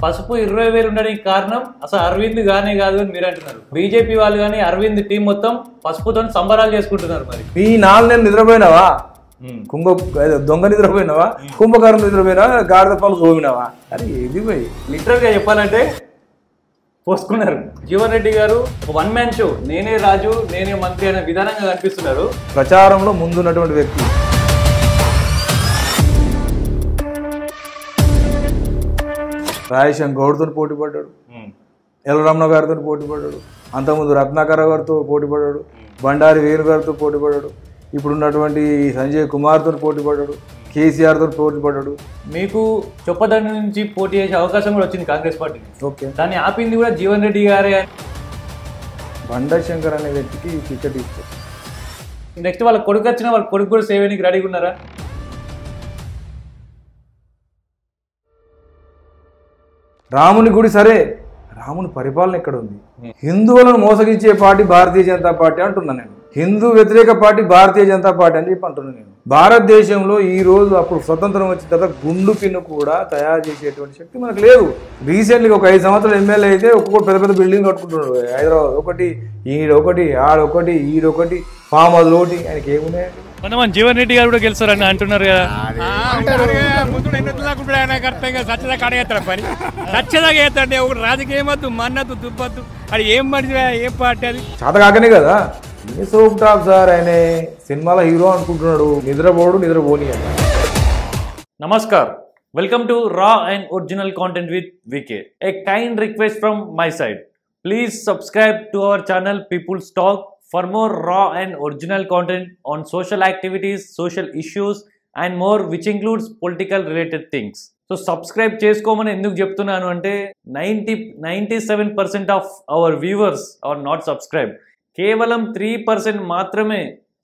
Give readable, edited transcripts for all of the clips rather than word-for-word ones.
పసుపు 20,000 ఉండడానికి కారణం అసలు అరవింద్ గానే కాదు అని మీరు అంటున్నారు. బీజేపీ వాళ్ళు కానీ అరవింద్ టీం మొత్తం పసుపుతో సంబరాలు చేసుకుంటున్నారు. మరి ఈ 4 నెలలు నిద్రపోయినావా? దొంగ నిద్రపోయినావా? కుంభకర్ణ నిద్రపోయినావా? గాడిద పాలు గోవినావా? అరే ఇది పోయి లిటరల్ గా చెప్పాలంటే పోసుకున్నారు. జీవన్ రెడ్డి గారు ఒక 1 మ్యాన్ షో, నేనే రాజు నేనే మంత్రి అనే విధానంగా కనిపిస్తున్నారు. ప్రచారంలో ముందున్నటువంటి వ్యక్తి. రాయశంకర్ గౌడ్తో పోటీ పడ్డాడు, ఎల్రమణ గారితో పోటీ పడ్డాడు, అంతకుముందు రత్నాకర గారితో పోటీ పడ్డాడు, బండారి వేణు గారితో పోటీ పడ్డాడు, ఇప్పుడున్నటువంటి సంజయ్ కుమార్తో పోటీ పడ్డాడు, కేసీఆర్తో పోటీ పడ్డాడు. మీకు చొప్పదండి నుంచి పోటీ చేసే అవకాశం కూడా వచ్చింది కాంగ్రెస్ పార్టీ. ఓకే, దాన్ని ఆపింది కూడా జీవన్ రెడ్డి గారే. బండా శంకర్ అనే వ్యక్తికి టికెట్ ఇస్తారు. నెక్స్ట్ వాళ్ళ కొడుకు వచ్చినా వాళ్ళ కొడుకు కూడా సేవనికి రెడీగా ఉన్నారా? రాముని గుడి సరే, రాముని పరిపాలన ఎక్కడ ఉంది? హిందువులను మోసగించే పార్టీ భారతీయ జనతా పార్టీ అంటున్నా నేను. హిందూ వ్యతిరేక పార్టీ భారతీయ జనతా పార్టీ అని చెప్పి అంటున్నాను నేను. భారతదేశంలో ఈ రోజు అప్పుడు స్వతంత్రం వచ్చిన తర్వాత గుండు పిన్ను కూడా తయారు చేసేటువంటి శక్తి మనకు లేదు. రీసెంట్గా ఒక 5 సంవత్సరాలు ఎమ్మెల్యే అయితే ఒక్కొక్కటి పెద్ద పెద్ద బిల్డింగ్ కట్టుకుంటున్నాడు. హైదరాబాద్ ఒకటి, ఈడొకటి, ఆడొకటి, ఈడొకటి, ఫామ్ హౌస్ ఒకటి. ఆయనకి ఏమున్నాయండి? కొంతమంది జీవన్ రెడ్డి గారు కూడా గెలుస్తారని అంటున్నారు కదా. పని సచ్చదాగా ఏతండి ఒక రాజకీయం వద్దు, మన్నద్దు, దుబ్బద్దు. అది ఏం మనిషి, ఏం పార్టీ? అది చేత కాకనే కదా సోప్ టాప్ సార్. ఆయన సినిమాలో హీరో అనుకుంటున్నాడు, నిద్రపోని. Namaskar. Welcome to Raw and Original Content with VK. A kind request from my side. Please subscribe to our channel People's Talk for more raw and original content on social activities, social issues and more, which includes political related things. So subscribe చేసుకోమని ఎందుకు చెప్తున్నాను అంటే 97% of our viewers are not subscribed. కేవలం 3% మాత్రమే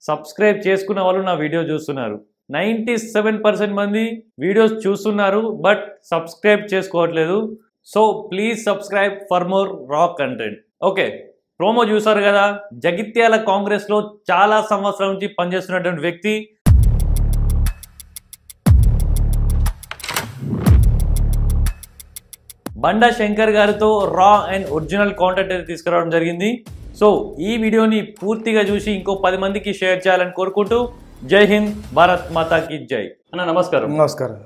subscribe చేసుకున్న వాళ్ళు నా video చూస్తున్నారు. 97% మంది వీడియోస్ చూస్తున్నారు బట్ సబ్స్క్రైబ్ చేసుకోవట్లేదు. So please subscribe for more రా కంటెంట్. ఓకే, ప్రోమో చూసారు కదా. జగిత్యాల కాంగ్రెస్ లో చాలా సంవత్సరాల నుంచి పనిచేస్తున్నటువంటి వ్యక్తి బండా శంకర్ గారితో రా అండ్ ఒరిజినల్ కాంటెంట్ అయితే తీసుకురావడం జరిగింది. సో ఈ వీడియోని పూర్తిగా చూసి ఇంకో 10 మందికి షేర్ చేయాలని కోరుకుంటూ జై హింద్, భారత్ మాతాకి జై. అన్న నమస్కారం. నమస్కారం.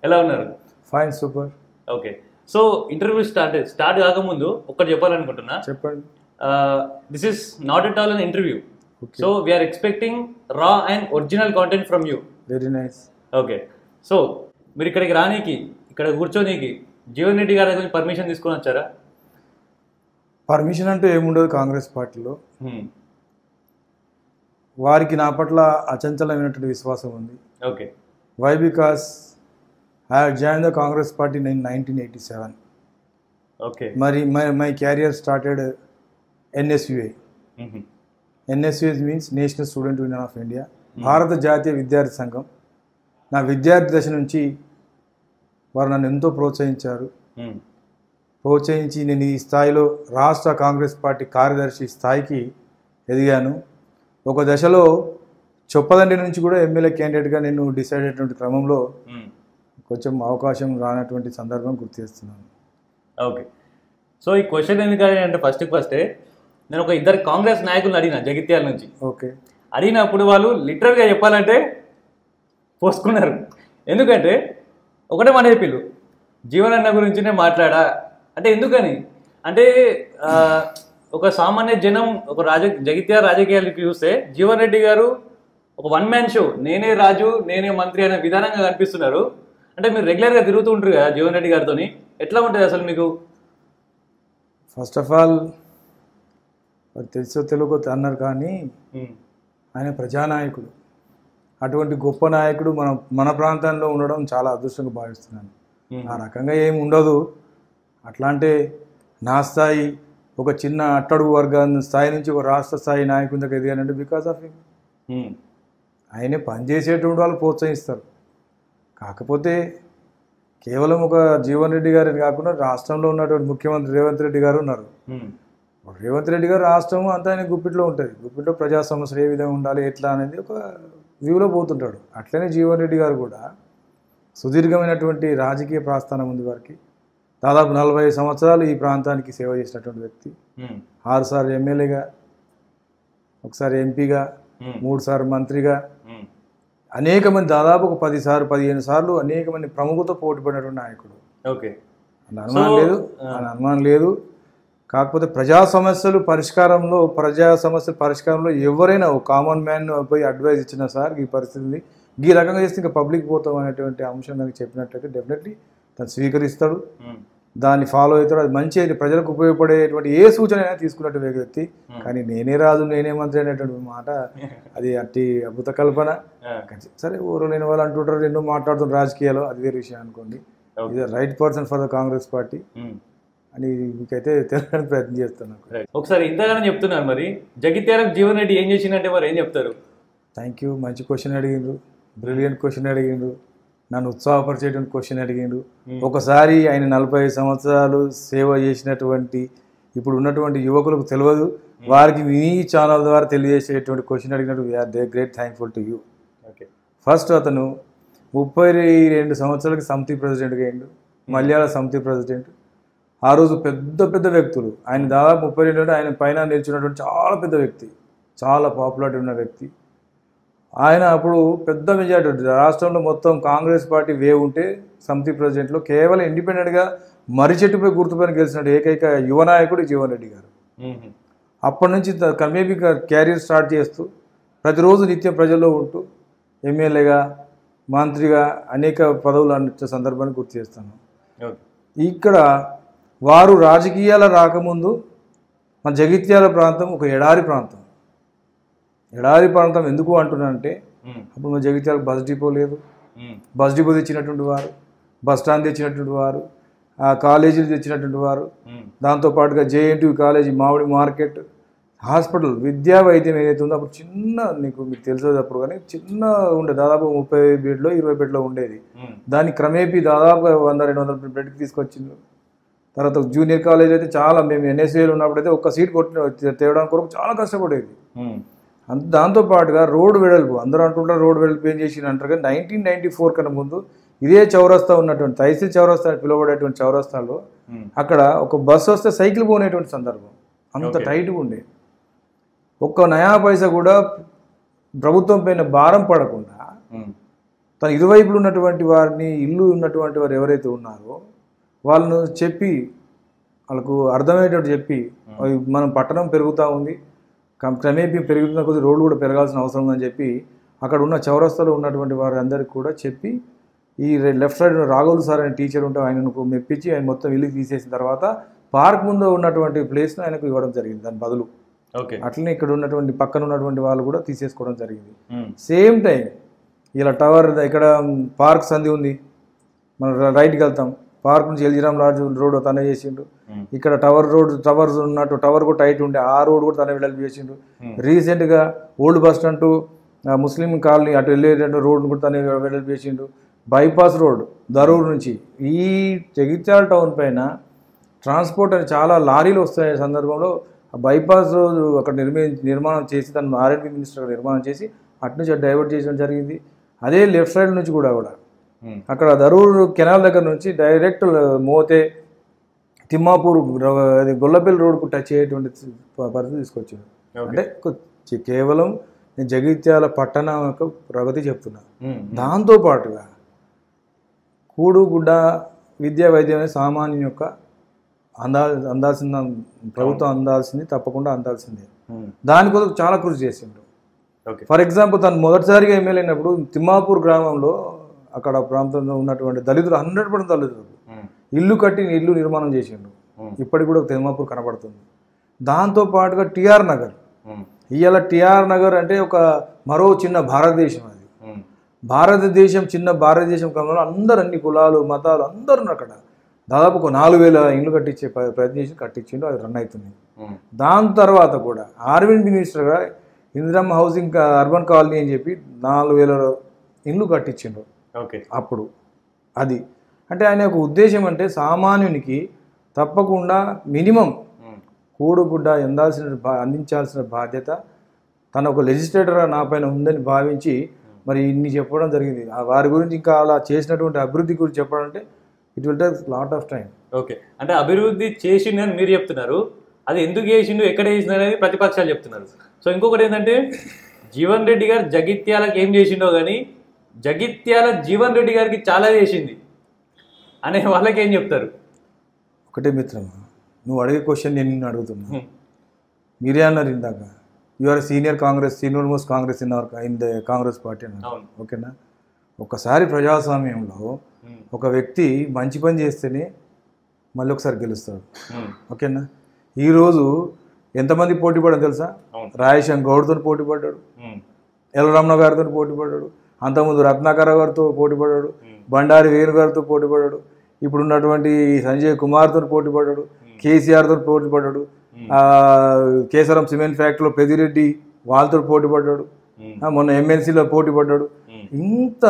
ఎలా ఉన్నారు? Fine, super. Okay, so interview start కాకముందు ఒకటి చెప్పాలనుకుంటున్నా. చెప్పండి. This is not at all an interview. So we're expecting raw and original content from you. Very nice. Okay, so మీరు ఇక్కడికి రానీకి, ఇక్కడ కూర్చోనీకి జీవన్ రెడ్డి గారి దగ్గర పర్మిషన్ తీసుకొని వచ్చారా? పర్మిషన్ అంటూ ఏముండదు కాంగ్రెస్ పార్టీలో. వారికి నా పట్ల అచంచలమైనటువంటి విశ్వాసం ఉంది. Okay, why? Because I have join the Congress party in 1987. Okay, మరి my career started NSUI. NSUI means National Student Union of India, భారత జాతీయ విద్యార్థి సంఘం. నా విద్యార్థి దశ నుంచి వారు నన్ను ఎంతో ప్రోత్సహించారు. ప్రోత్సహించి నేను ఈ స్థాయిలో రాష్ట్ర కాంగ్రెస్ పార్టీ కార్యదర్శి స్థాయికి ఎదిగాను. ఒక దశలో చొప్పదండి నుంచి కూడా ఎమ్మెల్యే క్యాండిడేట్గా నేను డిసైడ్ అయినటువంటి క్రమంలో కొంచెం అవకాశం రానటువంటి సందర్భం గుర్తు చేస్తున్నాను. ఓకే, సో ఈ క్వశ్చన్ ఎందుకంటే అంటే ఫస్టే నేను ఒక 2 కాంగ్రెస్ నాయకులను అడిగిన జగిత్యాల నుంచి. ఓకే, అడిగినప్పుడు వాళ్ళు లిటరల్గా చెప్పాలంటే పోసుకున్నారు. ఎందుకంటే ఒకటే మాట చెప్పిళ్ళు, జీవన్ అన్న గురించినే మాట్లాడా అంటే. ఎందుకని అంటే ఒక సామాన్య జనం ఒక జగిత్యాల రాజకీయాలకి చూస్తే జీవన్ రెడ్డి గారు ఒక 1 మ్యాన్ షో, నేనే రాజు నేనే మంత్రి అనే విధానంగా కనిపిస్తున్నారు. అంటే మీరు రెగ్యులర్గా తిరుగుతూ ఉంటారు కదా జీవన్ రెడ్డి గారితో, ఎట్లా ఉంటుంది అసలు మీకు? ఫస్ట్ ఆఫ్ ఆల్ తెలుసో తెలుగు అన్నారు కానీ ఆయన ప్రజానాయకుడు. అటువంటి గొప్ప నాయకుడు మన ప్రాంతంలో ఉండడం చాలా అదృష్టంగా భావిస్తున్నాను. ఆ రకంగా ఏమి ఉండదు. అట్లా అంటే నా స్థాయి ఒక చిన్న అట్టడుగు వర్గాన్ని స్థాయి నుంచి ఒక రాష్ట్ర స్థాయి నాయకుని దగ్గర ఎదిగానంటే బికాస్ ఆఫ్ హిమ్. ఆయనే పనిచేసేటువంటి వాళ్ళు ప్రోత్సహిస్తారు. కాకపోతే కేవలం ఒక జీవన్ రెడ్డి గారిని కాకుండా రాష్ట్రంలో ఉన్నటువంటి ముఖ్యమంత్రి రేవంత్ రెడ్డి గారు ఉన్నారు. రేవంత్ రెడ్డి గారు రాష్ట్రం అంతా ఆయన గుప్పిట్లో ఉంటుంది. గుప్పిట్లో ప్రజా సమస్యలు ఏ విధంగా ఉండాలి ఎట్లా అనేది ఒక వ్యూలో పోతుంటాడు. అట్లనే జీవన్ రెడ్డి గారు కూడా సుదీర్ఘమైనటువంటి రాజకీయ ప్రస్థానం ఉంది వారికి. దాదాపు 40 సంవత్సరాలు ఈ ప్రాంతానికి సేవ చేసినటువంటి వ్యక్తి. 6 సార్లు ఎమ్మెల్యేగా, ఒకసారి ఎంపీగా, 3 సార్లు మంత్రిగా, అనేక మంది దాదాపు ఒక 10 సార్లు 15 సార్లు అనేక మంది ప్రముఖతో పోటీ పడినటువంటి నాయకుడు. ఓకే, అనుమానం లేదు. కాకపోతే ప్రజా సమస్యల పరిష్కారంలో ఎవరైనా ఒక కామన్ మ్యాన్ పోయి అడ్వైజ్ ఇచ్చినా సార్ ఈ పరిస్థితిని ఈ రకంగా చేస్తే ఇంకా పబ్లిక్ పోతాం అనేటువంటి అంశం నాకు చెప్పినట్లయితే డెఫినెట్లీ తను స్వీకరిస్తాడు, దాన్ని ఫాలో అవుతాడు. అది మంచి అయితే ప్రజలకు ఉపయోగపడేటువంటి ఏ సూచన అయినా తీసుకున్నట్టు వ్యక్తి. కానీ నేనే రాజు నేనే మంత్రి అనేటువంటి మాట అది అట్టి అద్భుత కల్పన. సరే ఊరు లేని వాళ్ళు అంటుంటారు, ఎన్నో మాట్లాడుతున్నారు రాజకీయాలు, అది వేరే విషయం అనుకోండి. ఇది right person for the Congress party అని మీకైతే తెలడానికి ప్రయత్నం చేస్తున్నాను. ఒకసారి ఇంతగానే చెప్తున్నారు, మరి జగిత్యాలకు జీవన్ రెడ్డి ఏం చేసిందంటే మరి ఏం చెప్తారు? థ్యాంక్ యూ, మంచి క్వశ్చన్ అడిగిండ్రు, బ్రిలియంట్ క్వశ్చన్ అడిగిండ్రు, నన్ను ఉత్సాహపరిచేటువంటి క్వశ్చన్ అడిగిండ్రు. ఒకసారి ఆయన 40 సంవత్సరాలు సేవ చేసినటువంటి ఇప్పుడు ఉన్నటువంటి యువకులకు తెలియదు, వారికి మీ ఛానల్ ద్వారా తెలియజేసేటువంటి క్వశ్చన్ అడిగినట్టు we are great thankful to you. Okay, first అతను 32 సంవత్సరాలకి సమితి ప్రెసిడెంట్గా అయ్యిండు, మలయాళ సమితి ప్రెసిడెంట్. ఆ రోజు పెద్ద పెద్ద వ్యక్తులు, ఆయన దాదాపు 32 ఆయన పైన నిలిచినటువంటి చాలా పెద్ద వ్యక్తి, చాలా పాపులారిటీ ఉన్న వ్యక్తి. ఆయన అప్పుడు పెద్ద మెజారిటీ రాష్ట్రంలో మొత్తం కాంగ్రెస్ పార్టీ వేవ్ ఉంటే సమితి ప్రెసిడెంట్లో కేవలం ఇండిపెండెంట్గా మర్రిచెట్టుపై గుర్తుపైన గెలిచినట్టు ఏకైక యువ నాయకుడు జీవన్ రెడ్డి గారు. అప్పటి నుంచి మేబీ క్యారియర్ స్టార్ట్ చేస్తూ ప్రతిరోజు నిత్యం ప్రజల్లో ఉంటూ ఎమ్మెల్యేగా, మంత్రిగా అనేక పదవులు అందించే సందర్భాన్ని గుర్తు చేస్తాను. ఇక్కడ వారు రాజకీయాల రాకముందు మన జగిత్యాల ప్రాంతం ఒక ఎడారి ప్రాంతం. ఎడారి ప్రాంతం ఎందుకు అంటున్నానంటే అప్పుడు మన జగిత్యాలకు బస్ డిపో లేదు, బస్ డిపో తెచ్చినటువంటి వారు, బస్ స్టాండ్ తెచ్చినటువంటి వారు, ఆ కాలేజీలు తెచ్చినటువంటి వారు, దాంతోపాటుగా JNTU కాలేజీ, మామిడి మార్కెట్, హాస్పిటల్, విద్యా వైద్యం ఏదైతే ఉందో అప్పుడు చిన్న మీకు తెలిసేది అప్పుడు కానీ చిన్న ఉండే, దాదాపు 30 బెడ్లో 20 బెడ్లో ఉండేది. దాన్ని క్రమేపీ దాదాపు 100-200 బెడ్కి తీసుకొచ్చింది. తర్వాత జూనియర్ కాలేజ్ అయితే చాలా, మేము NSAలో ఉన్నప్పుడు అయితే ఒక్క సీట్ తేవడానికి కొరకు చాలా కష్టపడేది. దాంతోపాటుగా రోడ్డు వెడల్పు, అందరూ అంటుంటారు రోడ్డు వెడల్పు ఏం చేసి అంటారు, కానీ 1994 కన్నా ముందు ఇదే చౌరస్తా ఉన్నటువంటి తహసీల్ చౌరస్తా పిలువబడేటువంటి చౌరస్తాలో అక్కడ ఒక బస్సు వస్తే సైకిల్ పోనేటువంటి సందర్భం, అంత టైట్గా ఉండే. ఒక్క నయా పైసా కూడా ప్రభుత్వం పైన భారం పడకుండా తన ఇరువైపులు ఉన్నటువంటి వారిని, ఇల్లు ఉన్నటువంటి వారు ఎవరైతే ఉన్నారో వాళ్ళను చెప్పి, వాళ్ళకు అర్థమయ్యేటట్టు చెప్పి, మనం పట్టణం పెరుగుతూ ఉంది, క్రమేపీ పెరుగుతున్న కొద్ది రోడ్లు కూడా పెరగాల్సిన అవసరం ఉందని చెప్పి అక్కడ ఉన్న చౌరస్తాలో ఉన్నటువంటి వారి అందరికీ కూడా చెప్పి, ఈ లెఫ్ట్ సైడ్ రాఘవులు సార్ అనే టీచర్ ఉంటే ఆయనకు మెప్పించి ఆయన మొత్తం ఇల్లు తీసేసిన తర్వాత పార్క్ ముందు ఉన్నటువంటి ప్లేస్ను ఆయనకు ఇవ్వడం జరిగింది దాని బదులు. అట్లనే ఇక్కడ ఉన్నటువంటి పక్కన ఉన్నటువంటి వాళ్ళు కూడా తీసేసుకోవడం జరిగింది. సేమ్ టైం ఇలా టవర్, ఇక్కడ పార్క్ సంధి ఉంది, మనం రైట్కి వెళ్తాం, పార్క్ నుంచి ఎల్జీరామ్ లాడ్జ్ రోడ్ తనే చేసిండు. ఇక్కడ టవర్ ఉన్నట్టు టవర్ కూడా టైట్ ఉండే ఆ రోడ్ కూడా తనే వెడల్పు చేసిండు. రీసెంట్గా old bus stand to Muslim colony అటు వెళ్ళేటువంటి రోడ్ను కూడా తనే వెడల్పు చేసిండు. బైపాస్ రోడ్ దరూర్ నుంచి ఈ జగిత్యాల టౌన్ పైన ట్రాన్స్పోర్ట్ అని చాలా లారీలు వస్తాయి సందర్భంలో ఆ బైపాస్ రోడ్ అక్కడ నిర్మాణం చేసి తను R&B మినిస్టర్ నిర్మాణం చేసి అటు నుంచి డైవర్ట్ చేయడం జరిగింది. అదే లెఫ్ట్ సైడ్ నుంచి కూడా అక్కడ దరూర్ కెనాల్ దగ్గర నుంచి డైరెక్ట్ మోతే తిమ్మాపూర్ గొల్లపల్లి రోడ్కు టచ్ అయ్యేటువంటి పరిస్థితి తీసుకొచ్చింది. అంటే కేవలం నేను జగిత్యాల పట్టణం యొక్క ప్రగతి చెప్తున్నాను. దాంతోపాటుగా కూడుగుడ్డ విద్యా వైద్యం అనే సామాన్యం యొక్క అందాల్సిన ప్రభుత్వం అందాల్సింది, తప్పకుండా అందాల్సిందే. దానికోసం చాలా కృషి చేసిండు. ఫర్ ఎగ్జాంపుల్ తను మొదటిసారిగా ఎమ్మెల్యే అయినప్పుడు తిమ్మాపూర్ గ్రామంలో అక్కడ ప్రాంతంలో ఉన్నటువంటి దళితులు 100% దళితులు ఇల్లు నిర్మాణం చేసిండు. ఇప్పటికి కూడా తిమ్మాపూర్ కనబడుతుంది. దాంతోపాటుగా TR నగర్, ఇవాళ TR నగర్ అంటే ఒక మరో చిన్న భారతదేశం. అది భారతదేశం, చిన్న భారతదేశం క్రమంలో అందరు అన్ని కులాలు మతాలు అందరూ అక్కడ దాదాపు ఒక 4000 ఇళ్ళు కట్టించే ప్రయత్నం చేసి కట్టించిండు. అది రన్ అవుతుంది. దాని తర్వాత కూడా R&B మినిస్టర్గా ఇందిరమ్మ హౌసింగ్ అర్బన్ కాలనీ అని చెప్పి 4000 ఇళ్ళు కట్టించిండు అప్పుడు. అది అంటే ఆయన ఒక ఉద్దేశం అంటే సామాన్యునికి తప్పకుండా మినిమం కూడుగుడ్డ అందించాల్సిన బాధ్యత తన ఒక లెజిస్లేటర్ నా పైన ఉందని భావించి మరి ఇన్ని చెప్పడం జరిగింది. వారి గురించి ఇంకా అలా చేసినటువంటి అభివృద్ధి గురించి చెప్పాలంటే it will take lot of time. Okay, అంటే అభివృద్ధి చేసిండు అని మీరు చెప్తున్నారు, అది ఎందుకు చేసిండు ఎక్కడ చేసిండు అనేది ప్రతిపక్షాలు చెప్తున్నారు. సో ఇంకొకటి ఏంటంటే జీవన్ రెడ్డి గారు జగిత్యాలకు ఏం చేసిండో కానీ జగిత్యాల జీవన్ రెడ్డి గారికి చాలా చేసింది అనే వాళ్ళకి ఏం చెప్తారు? ఒకటే మిత్రమా, నువ్వు అడిగే క్వశ్చన్ నేను నిన్ను అడుగుతున్నా. మీరే అన్నారు ఇందాక, you are senior most Congress in the Congress party అన్నారు. ఓకేనా, ఒకసారి ప్రజాస్వామ్యంలో ఒక వ్యక్తి మంచి పని చేస్తేనే మళ్ళీ ఒకసారి గెలుస్తాడు. ఓకేనా, ఈరోజు ఎంతమంది పోటీ పడ్డారు తెలుసా? రాజేశం గౌడ్తో పోటీ పడ్డాడు, ఎల్ రమణ గారితో పోటీ పడ్డాడు, అంతకుముందు రత్నాకర గారితో పోటీ పడ్డాడు, బండారి వేణు గారితో పోటీ పడ్డాడు, ఇప్పుడున్నటువంటి సంజయ్ కుమార్తో పోటీ పడ్డాడు, కేసీఆర్తో పోటీ పడ్డాడు, కేసరం సిమెంట్ ఫ్యాక్టరీలో పెద్దిరెడ్డి వాళ్ళతో పోటీ పడ్డాడు, మొన్న ఎమ్మెల్సీలో పోటీ పడ్డాడు. ఇంత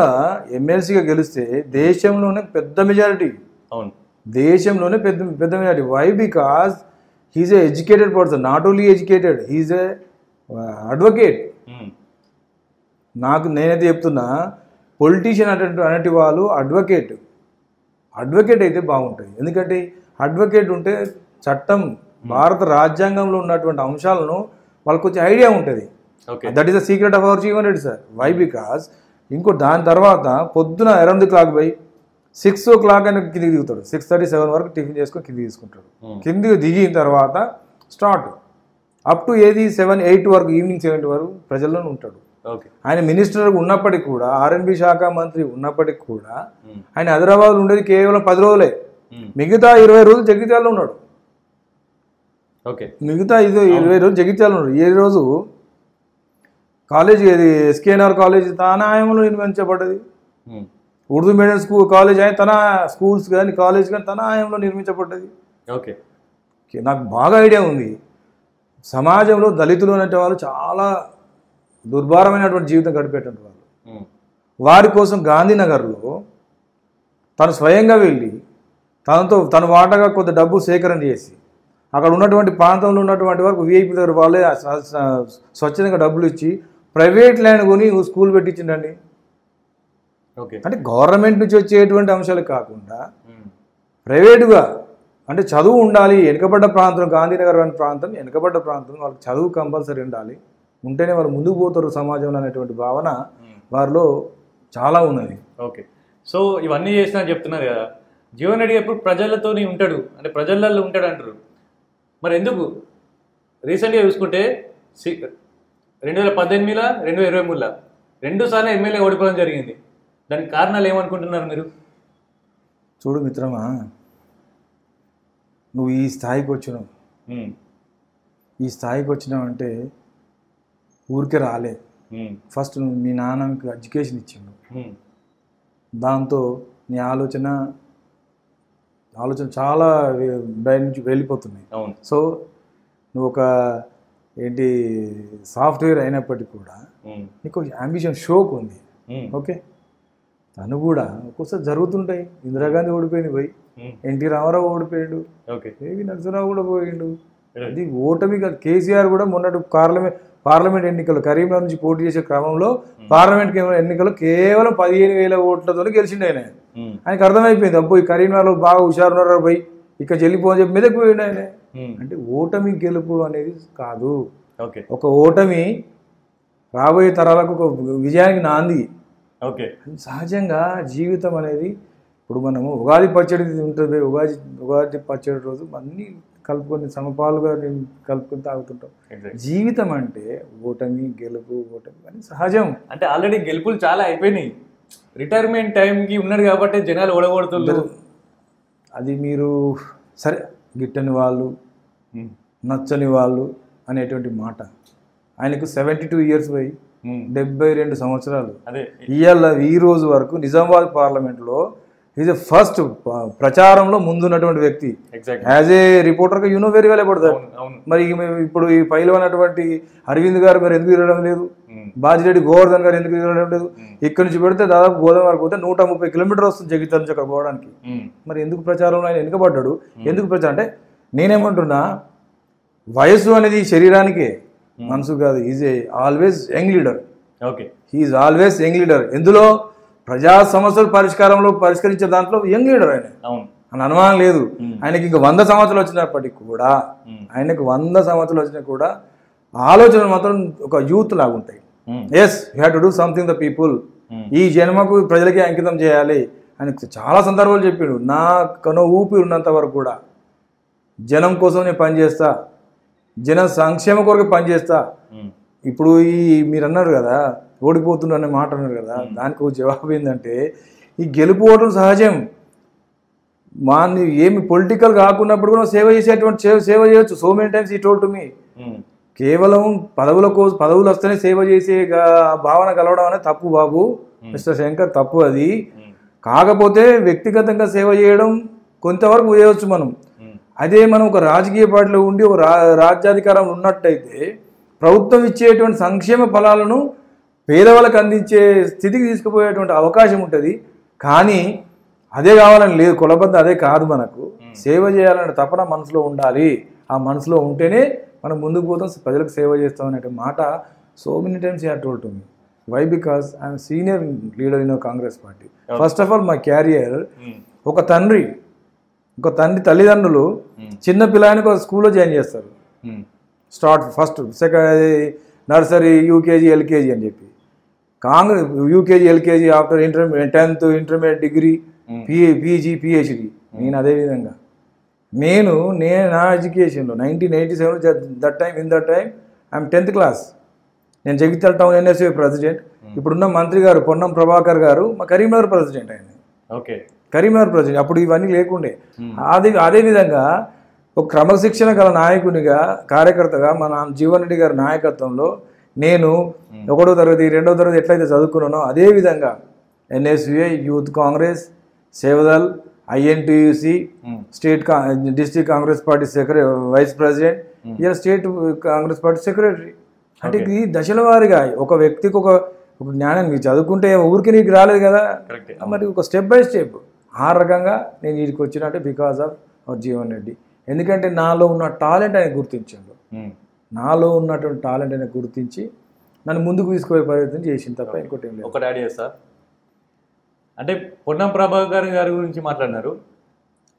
ఎమ్మెల్సీగా గెలిస్తే దేశంలోనే పెద్ద మెజారిటీ, దేశంలోనే పెద్ద majority. Why? Because he's a educated person, not only educated, he's a advocate. నేనైతే చెప్తున్నా, పొలిటీషియన్ అనేటి వాళ్ళు అడ్వకేట్ అయితే బాగుంటుంది. ఎందుకంటే అడ్వకేట్ ఉంటే చట్టం, భారత రాజ్యాంగంలో ఉన్నటువంటి అంశాలను వాళ్ళకి కొంచెం ఐడియా ఉంటుంది. That is the secret of our Jeevan Reddy sir. Why? Because దాని తర్వాత పొద్దున around the clock by 6 o'clock అని కిందికి దిగుతాడు, 6:37 వరకు టిఫిన్ చేసుకొని కిందికి తీసుకుంటాడు. కిందికి దిగిన తర్వాత స్టార్ట్ అప్ టు 7-8 వరకు, ఈవినింగ్ 7 వరకు ప్రజల్లోనే ఉంటాడు. ఆయన మినిస్టర్ ఉన్నప్పటికి కూడా, R&B శాఖ మంత్రి ఉన్నప్పటికి కూడా ఆయన హైదరాబాద్ ఉండేది కేవలం 10 రోజులే. మిగతా 20 రోజులు జగిత్యాలలో ఉన్నాడు. మిగతా 20 రోజులు జగిత్యాలలో ఉన్నాడు. ఏ రోజు కాలేజ్, ఏది SKNR కాలేజ్ తన ఆయనంలో నిర్మించబడ్డది. ఉర్దూ మీడియం కాలేజ్ ఆయన తన స్కూల్స్ కానీ కాలేజ్ కానీ తన ఆయనంలో నిర్మించబడ్డది. నాకు బాగా ఐడియా ఉంది. సమాజంలో దళితులు అనే వాళ్ళు చాలా దుర్భరమైనటువంటి జీవితం గడిపేటువంటి వాళ్ళు. వారి కోసం గాంధీనగర్లో తను స్వయంగా వెళ్ళి తన వాటగా కొంత డబ్బు సేకరణ చేసి అక్కడ ఉన్నటువంటి ప్రాంతంలో ఉన్నటువంటి వరకు VIP దగ్గర వాళ్ళే స్వచ్ఛందంగా డబ్బులు ఇచ్చి ప్రైవేట్ ల్యాండ్ కొని స్కూల్ పెట్టించిండండి. అంటే గవర్నమెంట్ నుంచి వచ్చేటువంటి అంశాలు కాకుండా ప్రైవేటుగా, అంటే చదువు ఉండాలి. వెనుకబడ్డ ప్రాంతం, గాంధీనగర్ అనే ప్రాంతం వెనుకబడ్డ ప్రాంతం, వాళ్ళకి చదువు కంపల్సరీ ఉండాలి, ఉంటేనే వాళ్ళు ముందుకు పోతారు సమాజంలో అనేటువంటి భావన వారిలో చాలా ఉన్నది. ఓకే, సో ఇవన్నీ చేసినా చెప్తున్నారు కదా, జీవన్ రెడ్డి ఎప్పుడు ప్రజలతోనే ఉంటాడు, అంటే ప్రజలలో ఉంటాడు అంటారు. మరి ఎందుకు రీసెంట్గా చూసుకుంటే 2018, 2023 2 సార్లు ఎమ్మెల్యే ఓడిపోవడం జరిగింది. దానికి కారణాలు ఏమనుకుంటున్నారు మీరు? చూడు మిత్రమా, నువ్వు ఈ స్థాయికి వచ్చినావంటే ఊరికే రాలే. ఫస్ట్ నువ్వు మీ నాన్న మీకు ఎడ్యుకేషన్ ఇచ్చిండు, దాంతో నీ ఆలోచన చాలా బయట నుంచి వెళ్ళిపోతున్నాయి. సో నువ్వు ఒక సాఫ్ట్వేర్ అయినప్పటికీ కూడా నీకు అంబిషన్, షోక్ ఉంది. ఓకే, తను కూడా ఒక్కోసారి జరుగుతుంటాయి. ఇందిరాగాంధీ ఓడిపోయింది పోయి, ఎన్టీ రామారావు ఓడిపోయాడు, ఏవి నరసింహరావు కూడా పోయిండు. అది ఓటమి కాదు. కేసీఆర్ కూడా మొన్నటి పార్లమెంట్ ఎన్నికలు కరీంనగర్ నుంచి పోటీ చేసే క్రమంలో పార్లమెంట్ ఎన్నికలు కేవలం 15,000 ఓట్లతో గెలిచిండు ఆయన. ఆయనకు అర్థమైపోయింది, అబ్బో ఈ కరీంనగర్లో బాగా హుషారున్నారు పోయి ఇక్కడ చెల్లిపోని చెప్పి మీదకి పోయిండు ఆయన. అంటే ఓటమి గెలుపు అనేది కాదు, ఒక ఓటమి రాబోయే తరాలకు ఒక విజయానికి నాంది. సహజంగా జీవితం అనేది, ఇప్పుడు మనము ఉగాది పచ్చడి ఉంటుంది, ఉగాది పచ్చడి రోజు అన్నీ కలుపుకొని సమపాలుగా కలుపుకొని తాగుతుంటాం. జీవితం అంటే ఓటమి గెలుపు అని సహజం. అంటే ఆల్రెడీ గెలుపులు చాలా అయిపోయినాయి, రిటైర్మెంట్ టైంకి ఉన్నాడు కాబట్టి జనాలు ఓడగొడుతున్నారు. అది మీరు సరే, గిట్టని వాళ్ళు నచ్చని వాళ్ళు అనేటువంటి మాట. ఆయనకు 72 years పోయి 72 సంవత్సరాలు. ఇవాళ ఈ రోజు వరకు నిజామాబాద్ పార్లమెంట్లో ఈజ్ ఎ ఫస్ట్ ప్రచారంలో ముందున్నటువంటి వ్యక్తి. యాజ్ ఏ రిపోర్టర్గా you know very well about that. మరి ఇప్పుడు ఈ పైలవనటువంటి అరవింద్ గారు మరి ఎందుకు తిరగడం లేదు, బాజిరెడ్డి గోవర్ధన్ గారు ఎందుకు తిరగడం లేదు? ఇక్కడ నుంచి పెడితే దాదాపు గోదావరి వరకు పోతే 130 కిలోమీటర్ వస్తుంది జగిత్యాల నుంచి అక్కడ పోవడానికి. మరి ఎందుకు ప్రచారంలో ఆయన వెనుకబడ్డాడు? ఎందుకు ప్రచారం అంటే నేనేమంటున్నా, వయస్సు అనేది శరీరానికే, మనసు కాదు. Is a always young leader. He's always young leader. ఎందులో ప్రజా సమస్యలు పరిష్కరించే దాంట్లో యంగ్ లీడర్ ఆయన, అని అనుమానం లేదు. ఆయనకి ఇంకా 100 సంవత్సరాలు వచ్చినప్పటికీ కూడా, ఆయనకు 100 సంవత్సరాలు వచ్చినా కూడా ఆలోచనలు మాత్రం ఒక యూత్ లాగా ఉంటాయి. Yes, you have to do something the people. ఈ జన్మకు ప్రజలకి అంకితం చేయాలి అని చాలా సందర్భాలు చెప్పాడు. నా కను ఊపిరి ఉన్నంత వరకు కూడా జనం కోసం నేను పనిచేస్తా, జనం సంక్షేమ కొరకు పనిచేస్తా. ఇప్పుడు మీరు అన్నారు కదా ఓడిపోతున్నా అనే మాట అన్నారు కదా, దానికి ఒక జవాబు ఏంటంటే ఈ గెలుపు ఓటం సహజం. ఏమి పొలిటికల్ కాకున్నప్పుడు కూడా సేవ సేవ చేయొచ్చు. సో మెనీ టైమ్స్ ఈ టోల్డ్ టు మీ. కేవలం పదవులు వస్తేనే సేవ చేసే భావన కలవడం అనేది తప్పు బాబు, మిస్టర్ శంకర్, తప్పు అది. కాకపోతే వ్యక్తిగతంగా సేవ చేయడం కొంతవరకు చేయవచ్చు మనం. అదే మనం ఒక రాజకీయ పార్టీలో ఉండి ఒక రాజ్యాధికారం ఉన్నట్టయితే ప్రభుత్వం ఇచ్చేటువంటి సంక్షేమ ఫలాలను పేదవాళ్ళకి అందించే స్థితికి తీసుకుపోయేటువంటి అవకాశం ఉంటుంది. కానీ అదే కావాలని లేదు, కులబద్ధ అదే కాదు. మనకు సేవ చేయాలనే తపన మనసులో ఉండాలి. ఆ మనసులో ఉంటేనే మనం ముందుకు పోతాం, ప్రజలకు సేవ చేస్తాం అనే మాట so many times you have told to me. Why? Because I'm senior leader in Congress party. First of all my career, ఒక తండ్రి తల్లిదండ్రులు చిన్న పిల్లానికి ఒక స్కూల్లో జాయిన్ చేస్తారు. First second nursery, UKG, LKG అని చెప్పి. Congress UKG, LKG, after 10th intermediate, degree, PG, PhD. నేను అదేవిధంగా నా ఎడ్యుకేషన్లో 1987 that time I'm 10th class. నేను జగిత్యాల టౌన్ ఎన్ఎస్యూ ప్రెసిడెంట్. ఇప్పుడున్న మంత్రి గారు పొన్నం ప్రభాకర్ గారు మా కరీంనగర్ ప్రెసిడెంట్. ఆయన కరీంనగర్ ప్రెసిడెంట్. అప్పుడు ఇవన్నీ లేకుండే. అదేవిధంగా ఒక క్రమశిక్షణ గల నాయకునిగా, కార్యకర్తగా మన జీవన్ రెడ్డి గారి నాయకత్వంలో నేను 1వ తరగతి 2వ తరగతి ఎట్లయితే చదువుకున్నానో అదేవిధంగా NSUI, youth Congress, Sevadal, INTUC, district Congress party vice president, ఇలా స్టేట్ కాంగ్రెస్ పార్టీ సెక్రటరీ. అంటే ఈ దశల వారిగా ఒక వ్యక్తికి ఒక జ్ఞానం, మీకు చదువుకుంటే ఊరికి నీకు రాలేదు కదా, మరి ఒక స్టెప్ బై స్టెప్ ఆ రకంగా నేను వీడికి వచ్చినట్టే బికాస్ ఆఫ్ జీవన్ రెడ్డి. ఎందుకంటే నాలో ఉన్న టాలెంట్ ఆయన గుర్తించాడు. నాలో ఉన్నటువంటి టాలెంట్ ఆయన గుర్తించి నన్ను ముందుకు తీసుకుపోయే ప్రయత్నం చేసింది తప్ప ఇంకోటి ఏం లేదు. ఒకటి యాడ్ చేస్తా, అంటే పొన్నం ప్రభాకర్ గారి గురించి మాట్లాడినారు.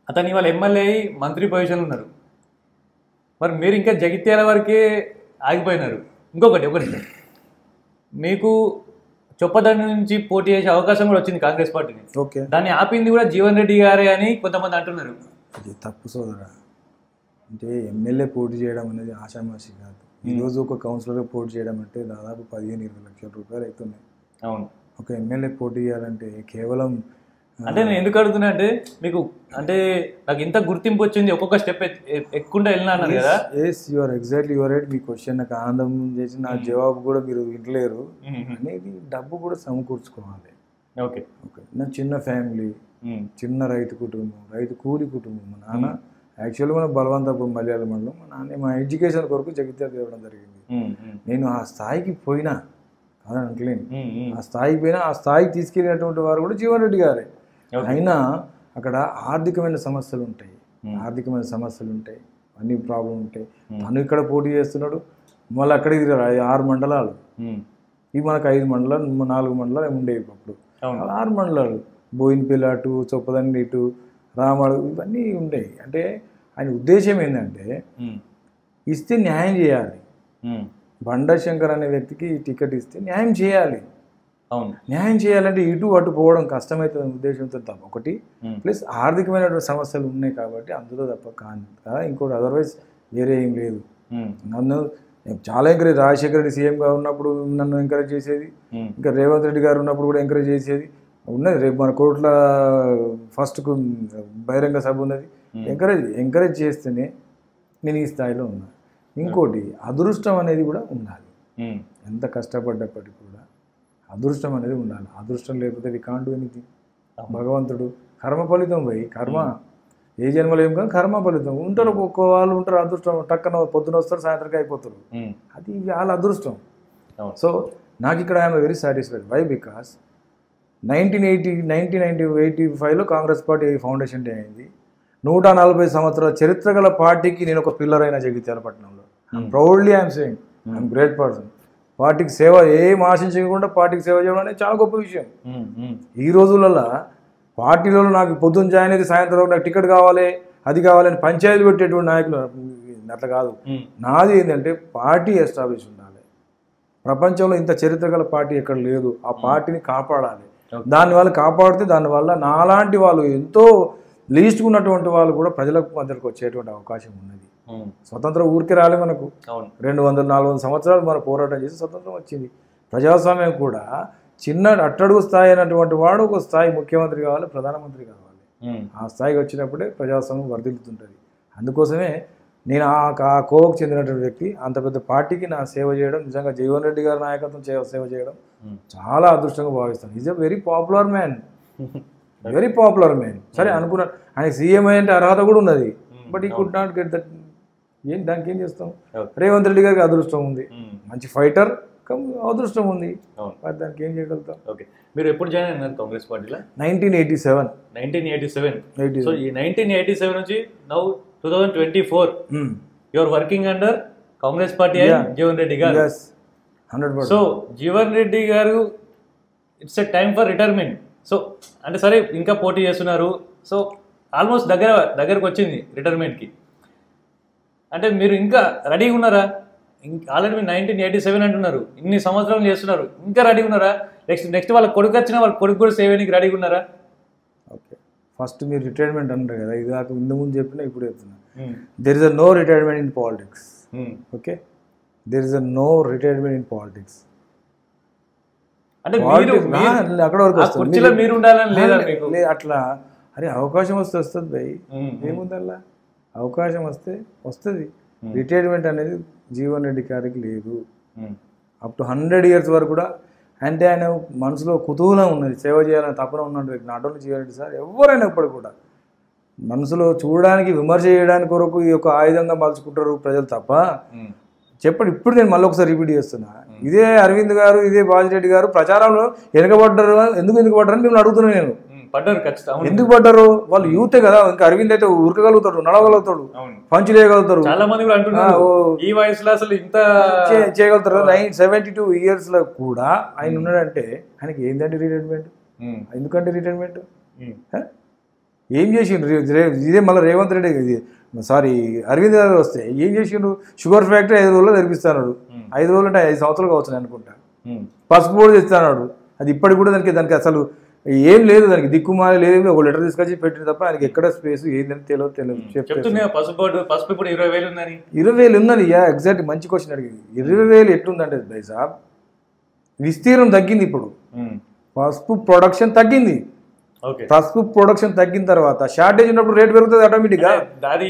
అతను ఇవాళ ఎమ్మెల్యే అయి మంత్రి పొజిషన్ ఉన్నారు. మరి మీరు ఇంకా జగిత్యాల వరకే ఆగిపోయినారు. ఒకటి మీకు చొప్పదండి నుంచి పోటీ చేసే అవకాశం కూడా వచ్చింది కాంగ్రెస్ పార్టీని. ఓకే, దాన్ని ఆపింది కూడా జీవన్ రెడ్డి గారే అని కొంతమంది అంటున్నారు. అది తప్పు సోదరా. అంటే ఎమ్మెల్యే పోటీ చేయడం అనేది ఆషామాషి కాదు. ఈరోజు ఒక కౌన్సిలర్ పోటీ చేయడం అంటే దాదాపు 15-20 లక్షల రూపాయలు అవుతున్నాయి. అవును, ఒక ఎమ్మెల్యే పోటీ చేయాలంటే కేవలం అంటే నేను ఎందుకు అడుగుతున్నా అంటే మీకు అంటే నాకు ఇంత గుర్తింపు వచ్చింది, ఒక్కొక్క స్టెప్ ఎక్కుండా వెళ్ళినా అన్నారు కదా. Yes, your exactly your right. మీ క్వశ్చన్ నాకు ఆనందం చేసి నా జవాబు కూడా మీరు వింటలేరు అనేది. డబ్బు కూడా సమకూర్చుకోవాలి. ఓకే ఓకే, నా చిన్న ఫ్యామిలీ, చిన్న రైతు కుటుంబం, కూలి కుటుంబం. మా నాన్న యాక్చువల్గా మన బలవంతపురం మలయాళ మండలం. మా నాన్న మా ఎడ్యుకేషన్ కొరకు జగిత్యాల తేవడం జరిగింది. నేను ఆ స్థాయికి పోయినా కాదని అంటలేను. ఆ స్థాయికి పోయినా ఆ స్థాయికి తీసుకెళ్ళినటువంటి వారు కూడా జీవన్ రెడ్డి గారే. అయినా అక్కడ ఆర్థికమైన సమస్యలు ఉంటాయి, అన్ని ప్రాబ్లం ఉంటాయి. తను ఇక్కడ పోటీ చేస్తున్నాడు, మళ్ళీ అక్కడికి 6 మండలాలు. ఇవి మనకు 5 మండలాలు 4 మండలాలు ఉండేవి అప్పుడు. 6 మండలాలు, బోయినపల్లి అటు, చొప్పదండి ఇటు, రామాడు, ఇవన్నీ ఉండేవి. అంటే ఆయన ఉద్దేశం ఏంటంటే ఇస్తే న్యాయం చేయాలి. బండా శంకర్ అనే వ్యక్తికి టికెట్ ఇస్తే న్యాయం చేయాలి. అవును, న్యాయం చేయాలంటే ఇటు అటు పోవడం కష్టమవుతుంది ఉద్దేశంతో తప్ప. ఒకటి ప్లస్ ఆర్థికమైనటువంటి సమస్యలు ఉన్నాయి కాబట్టి అందులో తప్ప కాదు కదా, ఇంకోటి అదర్వైజ్ వేరే ఏం లేదు. నన్ను చాలా ఎంకరేజ్, రాజశేఖర రెడ్డి సీఎంగా ఉన్నప్పుడు నన్ను ఎంకరేజ్ చేసేది, ఇంకా రేవంత్ రెడ్డి గారు ఉన్నప్పుడు కూడా ఎంకరేజ్ చేసేది ఉన్నది. రేపు మన కోర్టుల ఫస్ట్కు బహిరంగ సభ ఉన్నది. ఎంకరేజ్ చేస్తేనే నేను ఈ స్థాయిలో ఉన్నా. ఇంకోటి అదృష్టం అనేది కూడా ఉండాలి. ఎంత కష్టపడ్డప్పటికీ కూడా అదృష్టం అనేది ఉండాలి. అదృష్టం లేకపోతే వి కాంట్ డు ఎనీథింగ్. భగవంతుడు కర్మ ఫలితం పోయి కర్మ ఏ జన్మలో ఏం కాదు, కర్మ ఫలితం ఉంటారు. ఒక్కొక్క వాళ్ళు ఉంటారు అదృష్టం, టక్కన పొద్దున వస్తారు సాయంత్రంకి అయిపోతారు. అది వాళ్ళ అదృష్టం. సో నాకు ఇక్కడ I'm very satisfied. Why? Because 1985లో కాంగ్రెస్ పార్టీ ఫౌండేషన్ డే అయింది. 140 సంవత్సరాల చరిత్ర గల పార్టీకి నేను ఒక పిల్లర్ అయిన జగిత్యాల పట్టణంలో. Proudly I'm saying I'm great person. పార్టీకి సేవ ఏం ఆశించకుండా పార్టీకి సేవ చేయడం అనేది చాలా గొప్ప విషయం. ఈ రోజులలో పార్టీలలో నాకు పొద్దున్న జాయిన్ అయితే సాయంత్రం నాకు టికెట్ కావాలి అది కావాలని పంచాయతీ పెట్టేటువంటి నాయకులు అట్లా కాదు. నాది ఏంటంటే పార్టీ ఎస్టాబ్లిష్ ఉండాలి. ప్రపంచంలో ఇంత చరిత్ర గల పార్టీ ఎక్కడ లేదు. ఆ పార్టీని కాపాడాలి. దానివల్ల కాపాడితే దానివల్ల నాలాంటి వాళ్ళు ఎంతో లీస్ట్ ఉన్నటువంటి వాళ్ళు కూడా ప్రజల మధ్యకు వచ్చేటువంటి అవకాశం ఉన్నది. స్వతంత్రం ఊరికే రాలే మనకు. 200-400 సంవత్సరాలు మనం పోరాటం చేసి స్వతంత్రం వచ్చింది. ప్రజాస్వామ్యం కూడా చిన్న అట్టడుగు స్థాయి అయినటువంటి వాడు ఒక స్థాయి ముఖ్యమంత్రి కావాలి, ప్రధానమంత్రి కావాలి. ఆ స్థాయికి వచ్చినప్పుడే ప్రజాస్వామ్యం వర్ధిల్లుతుంటుంది. అందుకోసమే నేను ఆ కోవకు చెందినటువంటి వ్యక్తి అంత పెద్ద పార్టీకి నా సేవ చేయడం, నిజంగా జీవన్ రెడ్డి గారి నాయకత్వం సేవ చేయడం చాలా అదృష్టంగా భావిస్తాను. Is a very popular man, very popular man. సరే అనుకున్నాను ఆయన సీఎం అయ్యే అర్హత కూడా ఉన్నది. బట్ ఈ కుడ్ నాట్ గెట్ దట్. దానికి ఏం చేస్తాం? రేవంత్ రెడ్డి గారికి అదృష్టం ఉంది, మంచి ఫైటర్, అదృష్టం ఉంది, దానికి ఏం చేయగలుగుతాం. ఓకే, మీరు ఎప్పుడు జాయిన్ అయినారు కాంగ్రెస్ పార్టీలో? 1987. 1987. సో ఈ 1987 నుంచి now 2024 you are working under Congress party and Jeevan Reddy garu. 100%. So Jeevan Reddy garu it's a time for retirement. So అంటే సరే ఇంకా పోటీ చేస్తున్నారు. సో ఆల్మోస్ట్ దగ్గరకు వచ్చింది రిటైర్మెంట్కి. అంటే మీరు ఇంకా రెడీగా ఉన్నారా? ఆల్రెడీ మీరు 1987 అంటున్నారు, ఇన్ని సంవత్సరాలు చేస్తున్నారు, ఇంకా రెడీగా ఉన్నారా? నెక్స్ట్ వాళ్ళ కొడుకు వచ్చినా వాళ్ళ కొడుకు కూడా సేవ్ అయ్యడానికి రెడీగా ఉన్నారా? ఓకే, ఫస్ట్ మీరు రిటైర్మెంట్ అంటారు కదా, ఇది నాకు ముందు చెప్పినా ఇప్పుడు చెప్తున్నా. There is a no retirement in politics. Okay, there is a no retirement in politics. అంటే అక్కడ వరకు మీరు ఉండాలని లేదా మీకు? అట్లా అరే అవకాశం వస్తే వస్తుంది భయ్, ఏముందల్లా అవకాశం వస్తే వస్తుంది. రిటైర్మెంట్ అనేది జీవన్ రెడ్డి గారికి లేదు. అప్ టు 100 years వరకు కూడా. అంటే ఆయన మనసులో కుతూహలం ఉన్నది, సేవ చేయాలని తపన ఉన్నటువంటి వ్యక్తి. Not only Jeevan Reddy sir, ఎవరైనా ఎప్పుడు కూడా మనసులో చూడడానికి విమర్శ చేయడానికి కొరకు ఈ యొక్క ఆయుధంగా మలుచుకుంటారు ప్రజలు తప్ప. చెప్పండి, ఇప్పుడు నేను మళ్ళీ ఒకసారి రిపీట్ చేస్తున్నా, ఇదే అరవింద్ గారు ఇదే బాజిరెడ్డి గారు ప్రచారంలో వెనకబడ్డారు. ఎందుకు వెనకబడ్డారని మిమ్మల్ని అడుగుతున్నాను నేను. పడ్డారు ఖచ్చితంగా. ఎందుకు పడ్డారు? వాళ్ళు యూతే కదా. ఇంకా అరవింద్ అయితే ఉరకగలుగుతాడు, నడవగలుగుతాడు, పంచి చేయగలుగుతారు. చాలా మంది కూడా అంటున్నారు ఈ వయసులో అసలు ఇంత చేయగలుగుతారు. 72 years లో కూడా ఆయన ఉన్నాడంటే ఆయనకి ఏంటంటే రిటైర్మెంట్. ఎందుకంటే రిటైర్మెంట్ ఏం చేసిండు? ఇదే మళ్ళీ రేవంత్ రెడ్డి సారీ అరవింద్ గారు వస్తే ఏం చేసిండు? షుగర్ ఫ్యాక్టరీ 5 రోజుల్లో తెరిపిస్తాడు. 5 రోజులు అంటే 5 సంవత్సరాలు కావచ్చు అనుకుంటా. పసుపు కూడా తెస్తాడు. అది ఇప్పటికి కూడా దానికి అసలు ఏం లేదు, దానికి దిక్కుమాలి లేదు. ఒక లెటర్ తీసుకొచ్చి పెట్టిన తప్ప ఆయనకి ఎక్కడ స్పేస్ ఏందని తెలియదు. పసుపు ఇప్పుడు 20,000 ఉందని. 20,000 ఉన్నది. ఎగ్జాక్ట్ మంచి క్వశ్చన్ అడిగింది. 20,000 ఎట్లుందంటే బై సాబ్ విస్తీర్ణం తగ్గింది. ఇప్పుడు పసుపు ప్రొడక్షన్ తగ్గింది. పసుపు ప్రొడక్షన్ తగ్గిన తర్వాత షార్టేజ్ ఉన్నప్పుడు రేట్ పెరుగుతుంది ఆటోమేటిక్గా. అది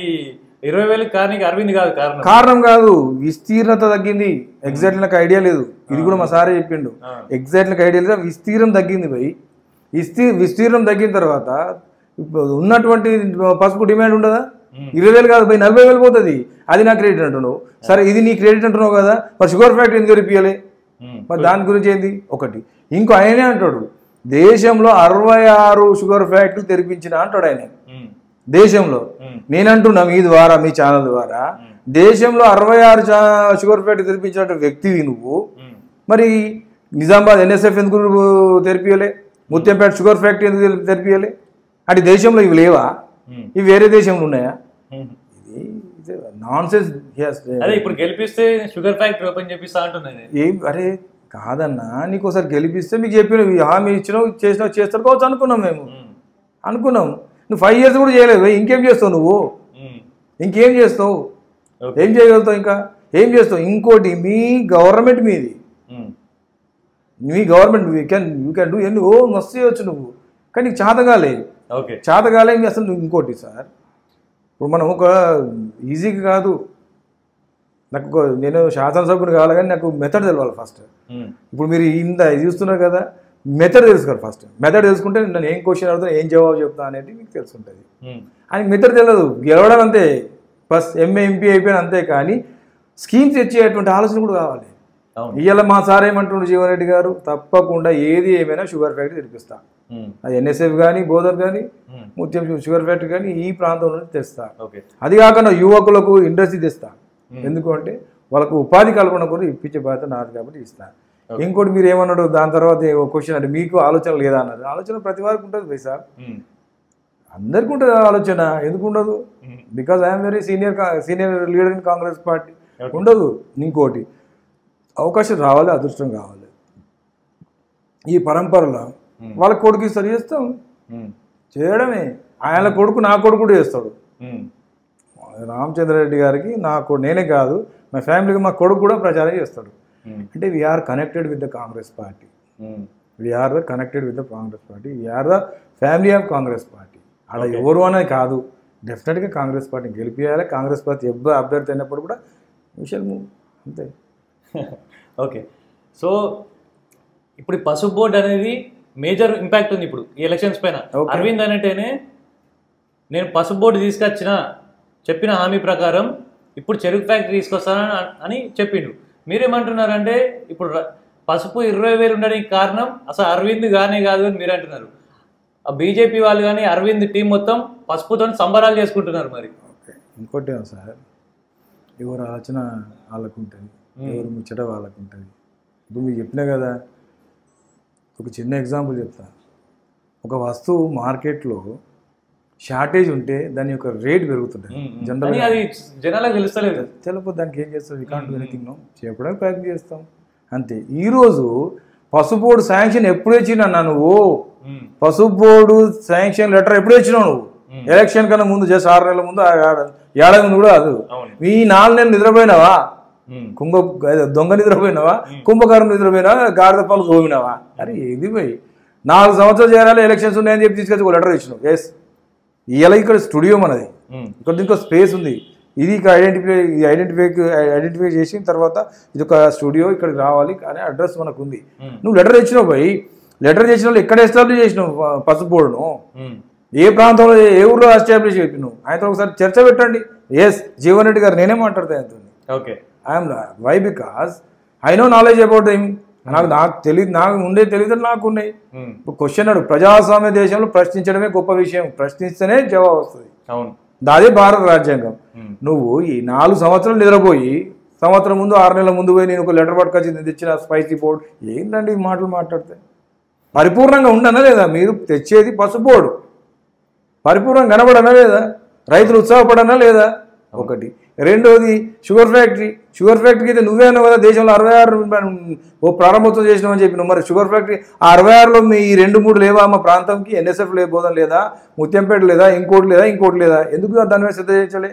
20,000 కారణం అరవింద్ కాదు, కారణం కాదు, విస్తీర్ణత తగ్గింది. ఎగ్జాక్ట్ నాకు ఐడియా లేదు, ఇది కూడా మా సారే చెప్పిండు. ఎగ్జాక్ట్ నాకు ఐడియా లేదు. విస్తీర్ణం తగ్గింది భయ్. విస్తీర్ణం తగ్గిన తర్వాత ఉన్నటువంటి పసుపు డిమాండ్ ఉండదా? 20,000 కాదు భయ్, 40,000 పోతుంది. అది నా క్రెడిట్ అంటున్నావు. సరే ఇది నీ క్రెడిట్ అంటున్నావు కదా, మరి షుగర్ ఫ్యాక్టరీ ఎందుకు తెరిపియాలి? మరి దాని గురించి ఏంది ఒకటి. ఇంకో ఆయనే అంటాడు దేశంలో 66 షుగర్ ఫ్యాక్టరీలు తెరిపించిన అంటాడు ఆయన. దేశంలో నేనంటున్నా మీ ద్వారా, మీ ఛానల్ ద్వారా, దేశంలో 66 షుగర్ ఫ్యాక్టరీ తెరిపించిన వ్యక్తివి నువ్వు. మరి నిజామాబాద్ NSF ఎందుకు తెరిపియలే? ముత్యంపేట షుగర్ ఫ్యాక్టరీ ఎందుకు తెరిపియలే? అంటే దేశంలో ఇవి లేవా? ఇవి వేరే దేశంలో ఉన్నాయా? ఇది నాన్ సెన్స్. ఇప్పుడు గెలిపిస్తే షుగర్ ఫ్యాక్టరీ ఓపెన్ చేపిస్తా అంటున్నాను. ఏం అరే కాదన్నా, నీకు ఒకసారి గెలిపిస్తే మీకు చెప్పిన హామీ ఇచ్చినావు, చేస్తారు కావచ్చు అనుకున్నాం. మేము అనుకున్నాం. నువ్వు 5 years కూడా చేయలేదు. ఇంకేం చేస్తావు నువ్వు? ఇంకేం చేస్తావు? ఏం చేయగలుగుతావు? ఇంకా ఏం చేస్తావు? ఇంకోటి, మీ గవర్నమెంట్ మీది, మీ గవర్నమెంట్ యూ క్యాన్ డూ ఎన్ని మస్తు చేయవచ్చు నువ్వు. కానీ నీకు చేతగాలే. చేతగాలే అసలు. ఇంకోటి సార్, ఇప్పుడు మనం ఒక ఈజీగా కాదు. నాకు నేను శాసనసభ్యుని కావాలి కానీ నాకు మెథడ్ తెలవాలి ఫస్ట్. ఇప్పుడు మీరు ఇంత చూస్తున్నారు కదా, మెథడ్ తెలుసుకోవాలి ఫస్ట్. మెథడ్ తెలుసుకుంటే నేను ఏం క్వశ్చన్ అడుగుతా, ఏం జవాబు చెప్తా అనేది మీకు తెలుసుంటుంది. ఆయనకి మెథడ్ తెలియదు. గెలవడం అంతే, ప్లస్ ఎంఏ ఎంపీ అయిపోయిన అంతే. కానీ స్కీమ్స్ ఇచ్చేటువంటి ఆలోచన కూడా కావాలి. ఇవాళ మా సార్ ఏమంటుండ్రు జీవన్ రెడ్డి గారు, తప్పకుండా ఏది ఏమైనా షుగర్ ఫ్యాక్టరీ తెరిపిస్తా. అది NSF కానీ, బోధర్ కానీ, ముత్యం షుగర్ ఫ్యాక్టరీ కానీ ఈ ప్రాంతం నుంచి తెస్తా. అది కాకుండా యువకులకు ఇండస్ట్రీ తెస్తా. ఎందుకంటే వాళ్ళకు ఉపాధి కల్పన కూడా ఇప్పించే బాధ్యత నాది కాబట్టి ఇస్తాను. ఇంకోటి మీరు ఏమన్నాడు దాని తర్వాత క్వశ్చన్ అంటే మీకు ఆలోచన లేదా అన్నారు. ఆలోచన ప్రతి వారికి ఉంటుంది భయ్ సార్, అందరికీ ఉంటుంది ఆలోచన, ఎందుకు ఉండదు? Because I'm very senior leader in Congress party, ఉండదు. ఇంకోటి అవకాశం రావాలి, అదృష్టం కావాలి. ఈ పరంపరలో వాళ్ళ కొడుకు సరి చేస్తాం చేయడమే. ఆయన కొడుకు నా కొడుకు కూడా చేస్తాడు. రామచంద్రారెడ్డి గారికి నేనే కాదు, మా ఫ్యామిలీకి మా కొడుకు కూడా ప్రచారం చేస్తాడు. అంటే we are connected with the Congress party, we are the connected with the Congress party, we are the family of Congress party. అలా ఎవరు అనేది కాదు, డెఫినెట్గా కాంగ్రెస్ పార్టీని గెలిపియాలి. కాంగ్రెస్ పార్టీ అభ్యర్థి అయినప్పుడు కూడా విషయం అంతే. ఓకే, సో ఇప్పుడు పసుపు బోర్డు అనేది మేజర్ ఇంపాక్ట్ ఉంది ఇప్పుడు ఈ ఎలక్షన్స్ పైన. అరవింద్ అనేటేనే నేను పసుపు బోర్డు చెప్పిన హామీ ప్రకారం ఇప్పుడు చెరుకు ఫ్యాక్టరీ తీసుకొస్తానని అని చెప్పిండు. మీరేమంటున్నారంటే ఇప్పుడు పసుపు 20,000 ఉండడానికి కారణం అసలు అరవింద్ కానే కాదు అని మీరు అంటున్నారు. ఆ బీజేపీ వాళ్ళు కానీ అరవింద్ టీం మొత్తం పసుపుతో సంబరాలు చేసుకుంటున్నారు. మరి ఓకే, ఇంకోటి సార్, ఎవరు ఆలోచన వాళ్ళకు ఉంటుంది, ఎవరు ముచ్చట వాళ్ళకు ఉంటుంది. ఇప్పుడు మీరు చెప్పినా కదా, ఒక చిన్న ఎగ్జాంపుల్ చెప్తా. ఒక వస్తువు మార్కెట్లో షార్టేజ్ ఉంటే దాని యొక్క రేట్ పెరుగుతుంది. జనరల్గా అది జనాలకు తెలుస్తలేదు. తెలియకపోతే దానికి ఏం చేస్తాం? వికాంట్ ఎనీథింగ్ చెప్పడానికి ప్రయత్నం చేస్తాం అంతే. ఈరోజు పసుపు బోర్డు శాంక్షన్ ఎప్పుడు ఇచ్చినా నువ్వు, పసుపు బోర్డు శాంక్షన్ లెటర్ ఎప్పుడు ఇచ్చినావు నువ్వు? ఎలక్షన్ కన్నా ముందు, జస్ట్ 6 నెలల ముందు, ఏడాది ముందు కూడా కాదు. ఈ 4 నెలలు నిద్రపోయినావా? దొంగ నిద్రపోయినావా? కుంభకర్ణం నిద్రపోయినావా? గాడిద పాలు తోమినావా? అరే ఇది పోయి 4 సంవత్సరాలు చేయాలి, ఎలక్షన్స్ ఉన్నాయని చెప్పి తీసుకొచ్చి ఒక లెటర్ ఇచ్చినావు. ఎస్, ఇలా ఇక్కడ స్టూడియో మనది, ఇక్కడ ఇంకో స్పేస్ ఉంది. ఇది ఐడెంటిఫై చేసిన తర్వాత ఇది ఒక స్టూడియో, ఇక్కడికి రావాలి అనే అడ్రస్ మనకు ఉంది. నువ్వు లెటర్ ఇచ్చినావు పోయి, లెటర్ చేసిన వాళ్ళు ఎక్కడ ఎస్టాబ్లిష్ చేసినావు పసుపు బోర్డును? ఏ ప్రాంతంలో, ఏ ఊర్లో ఎస్టాబ్లిష్ చెప్పి నువ్వు ఆయనతో ఒకసారి చర్చ పెట్టండి. ఎస్, జీవన్ రెడ్డి గారు నేనే మాట్లాడతా ఆయనతో. Okay, I'm why because I no knowledge about him. నాకు తెలియదు, నాకు ఉండే తెలియదు, నాకు ఉన్నాయి. ఇప్పుడు క్వశ్చన్ అడు, ప్రజాస్వామ్య దేశంలో ప్రశ్నించడమే గొప్ప విషయం, ప్రశ్నిస్తేనే జవాబు వస్తుంది. అవును, అదే భారత రాజ్యాంగం. నువ్వు ఈ 4 సంవత్సరాలు నిద్రపోయి, సంవత్సరం ముందు 6 నెలల ముందు పోయి నేను ఒక లెటర్ పట్టుకొచ్చి తెచ్చిన స్పైసీ బోర్డు, ఏంటండి ఈ మాటలు మాట్లాడితే? పరిపూర్ణంగా ఉండనా లేదా? మీరు తెచ్చేది పసుపు బోర్డు పరిపూర్ణంగా కనబడనా లేదా? రైతులు ఉత్సాహపడనా లేదా? ఒకటి. రెండోది షుగర్ ఫ్యాక్టరీకి అయితే నువ్వే అన్నావు కదా దేశంలో 66 ప్రారంభోత్సవం చేసినామని చెప్పి. మరి షుగర్ ఫ్యాక్టరీ ఆ 66లో మీ 2-3 లేవా? మా ప్రాంతంకి NSF బోధన లేదా? ముత్యంపేట లేదా? ఇంకోటి లేదా? ఎందుకు దాని మీద శ్రద్ధ చేయించలే?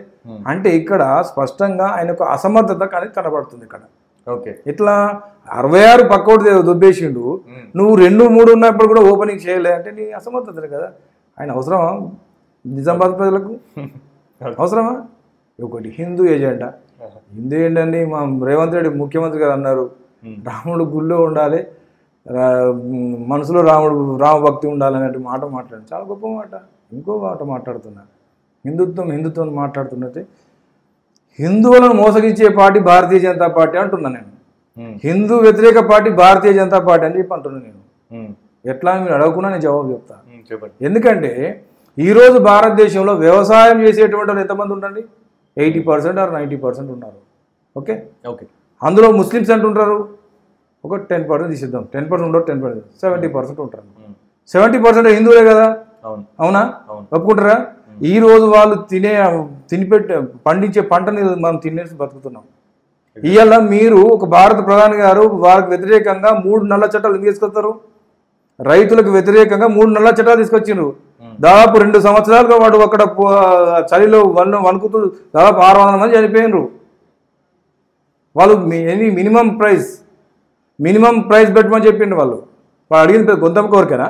అంటే ఇక్కడ స్పష్టంగా ఆయన యొక్క అసమర్థత కానీ కనబడుతుంది ఇక్కడ. ఓకే, ఇట్లా 66 పక్కోటి దుబ్బేసిండు, నువ్వు 2-3 ఉన్నప్పుడు కూడా ఓపెనింగ్ చేయలే అంటే నీ అసమర్థత కదా. ఆయన అవసరమా నిజామాబాద్ ప్రజలకు? అవసరమా? ఒకటి హిందూ ఎజెండా. హిందూ ఏంటండి, మా రేవంత్ రెడ్డి ముఖ్యమంత్రి గారు అన్నారు రాముడు గుళ్ళో ఉండాలి, మనసులో రామభక్తి ఉండాలి అనే మాట మాట్లాడండి, చాలా గొప్ప మాట. ఇంకో మాట మాట్లాడుతున్నారు, హిందుత్వం మాట్లాడుతున్నట్టే. హిందువులను మోసగించే పార్టీ భారతీయ జనతా పార్టీ అంటున్నా నేను. హిందూ వ్యతిరేక పార్టీ భారతీయ జనతా పార్టీ అని చెప్పి అంటున్నాను నేను. ఎట్లా మీరు అడగకుండా నేను జవాబు చెప్తా. ఎందుకంటే ఈరోజు భారతదేశంలో వ్యవసాయం చేసేటువంటి వాళ్ళు ఎంతమంది ఉండండి? 80% or 90% ఉన్నారు. ఓకే, అందులో ముస్లిమ్స్ అంటుంటారు ఒక 10% తీసిద్దాం, 10% ఉండవు, 10% 70% ఉంటారు. 70% హిందువులే కదా, అవునా? ఒప్పుకుంటారా? ఈ రోజు వాళ్ళు పండించే పంటని మనం తినేసి బతుకుతున్నాం. ఇవాళ మీరు ఒక భారత ప్రధాని గారు వారికి వ్యతిరేకంగా 3 నల్ల చట్టాలు తీసుకొస్తారు. రైతులకు వ్యతిరేకంగా 3 నల్ల చట్టాలు తీసుకొచ్చిండ్రు. దాదాపు 2 సంవత్సరాలుగా వాడు అక్కడ చలిలో వణుకుతూ దాదాపు 600 మంది చనిపోయినరు. వాళ్ళు మినిమం ప్రైస్ పెట్టమని చెప్పిండు. వాళ్ళు అడిగింది గొంతమ్మ కోరికనా?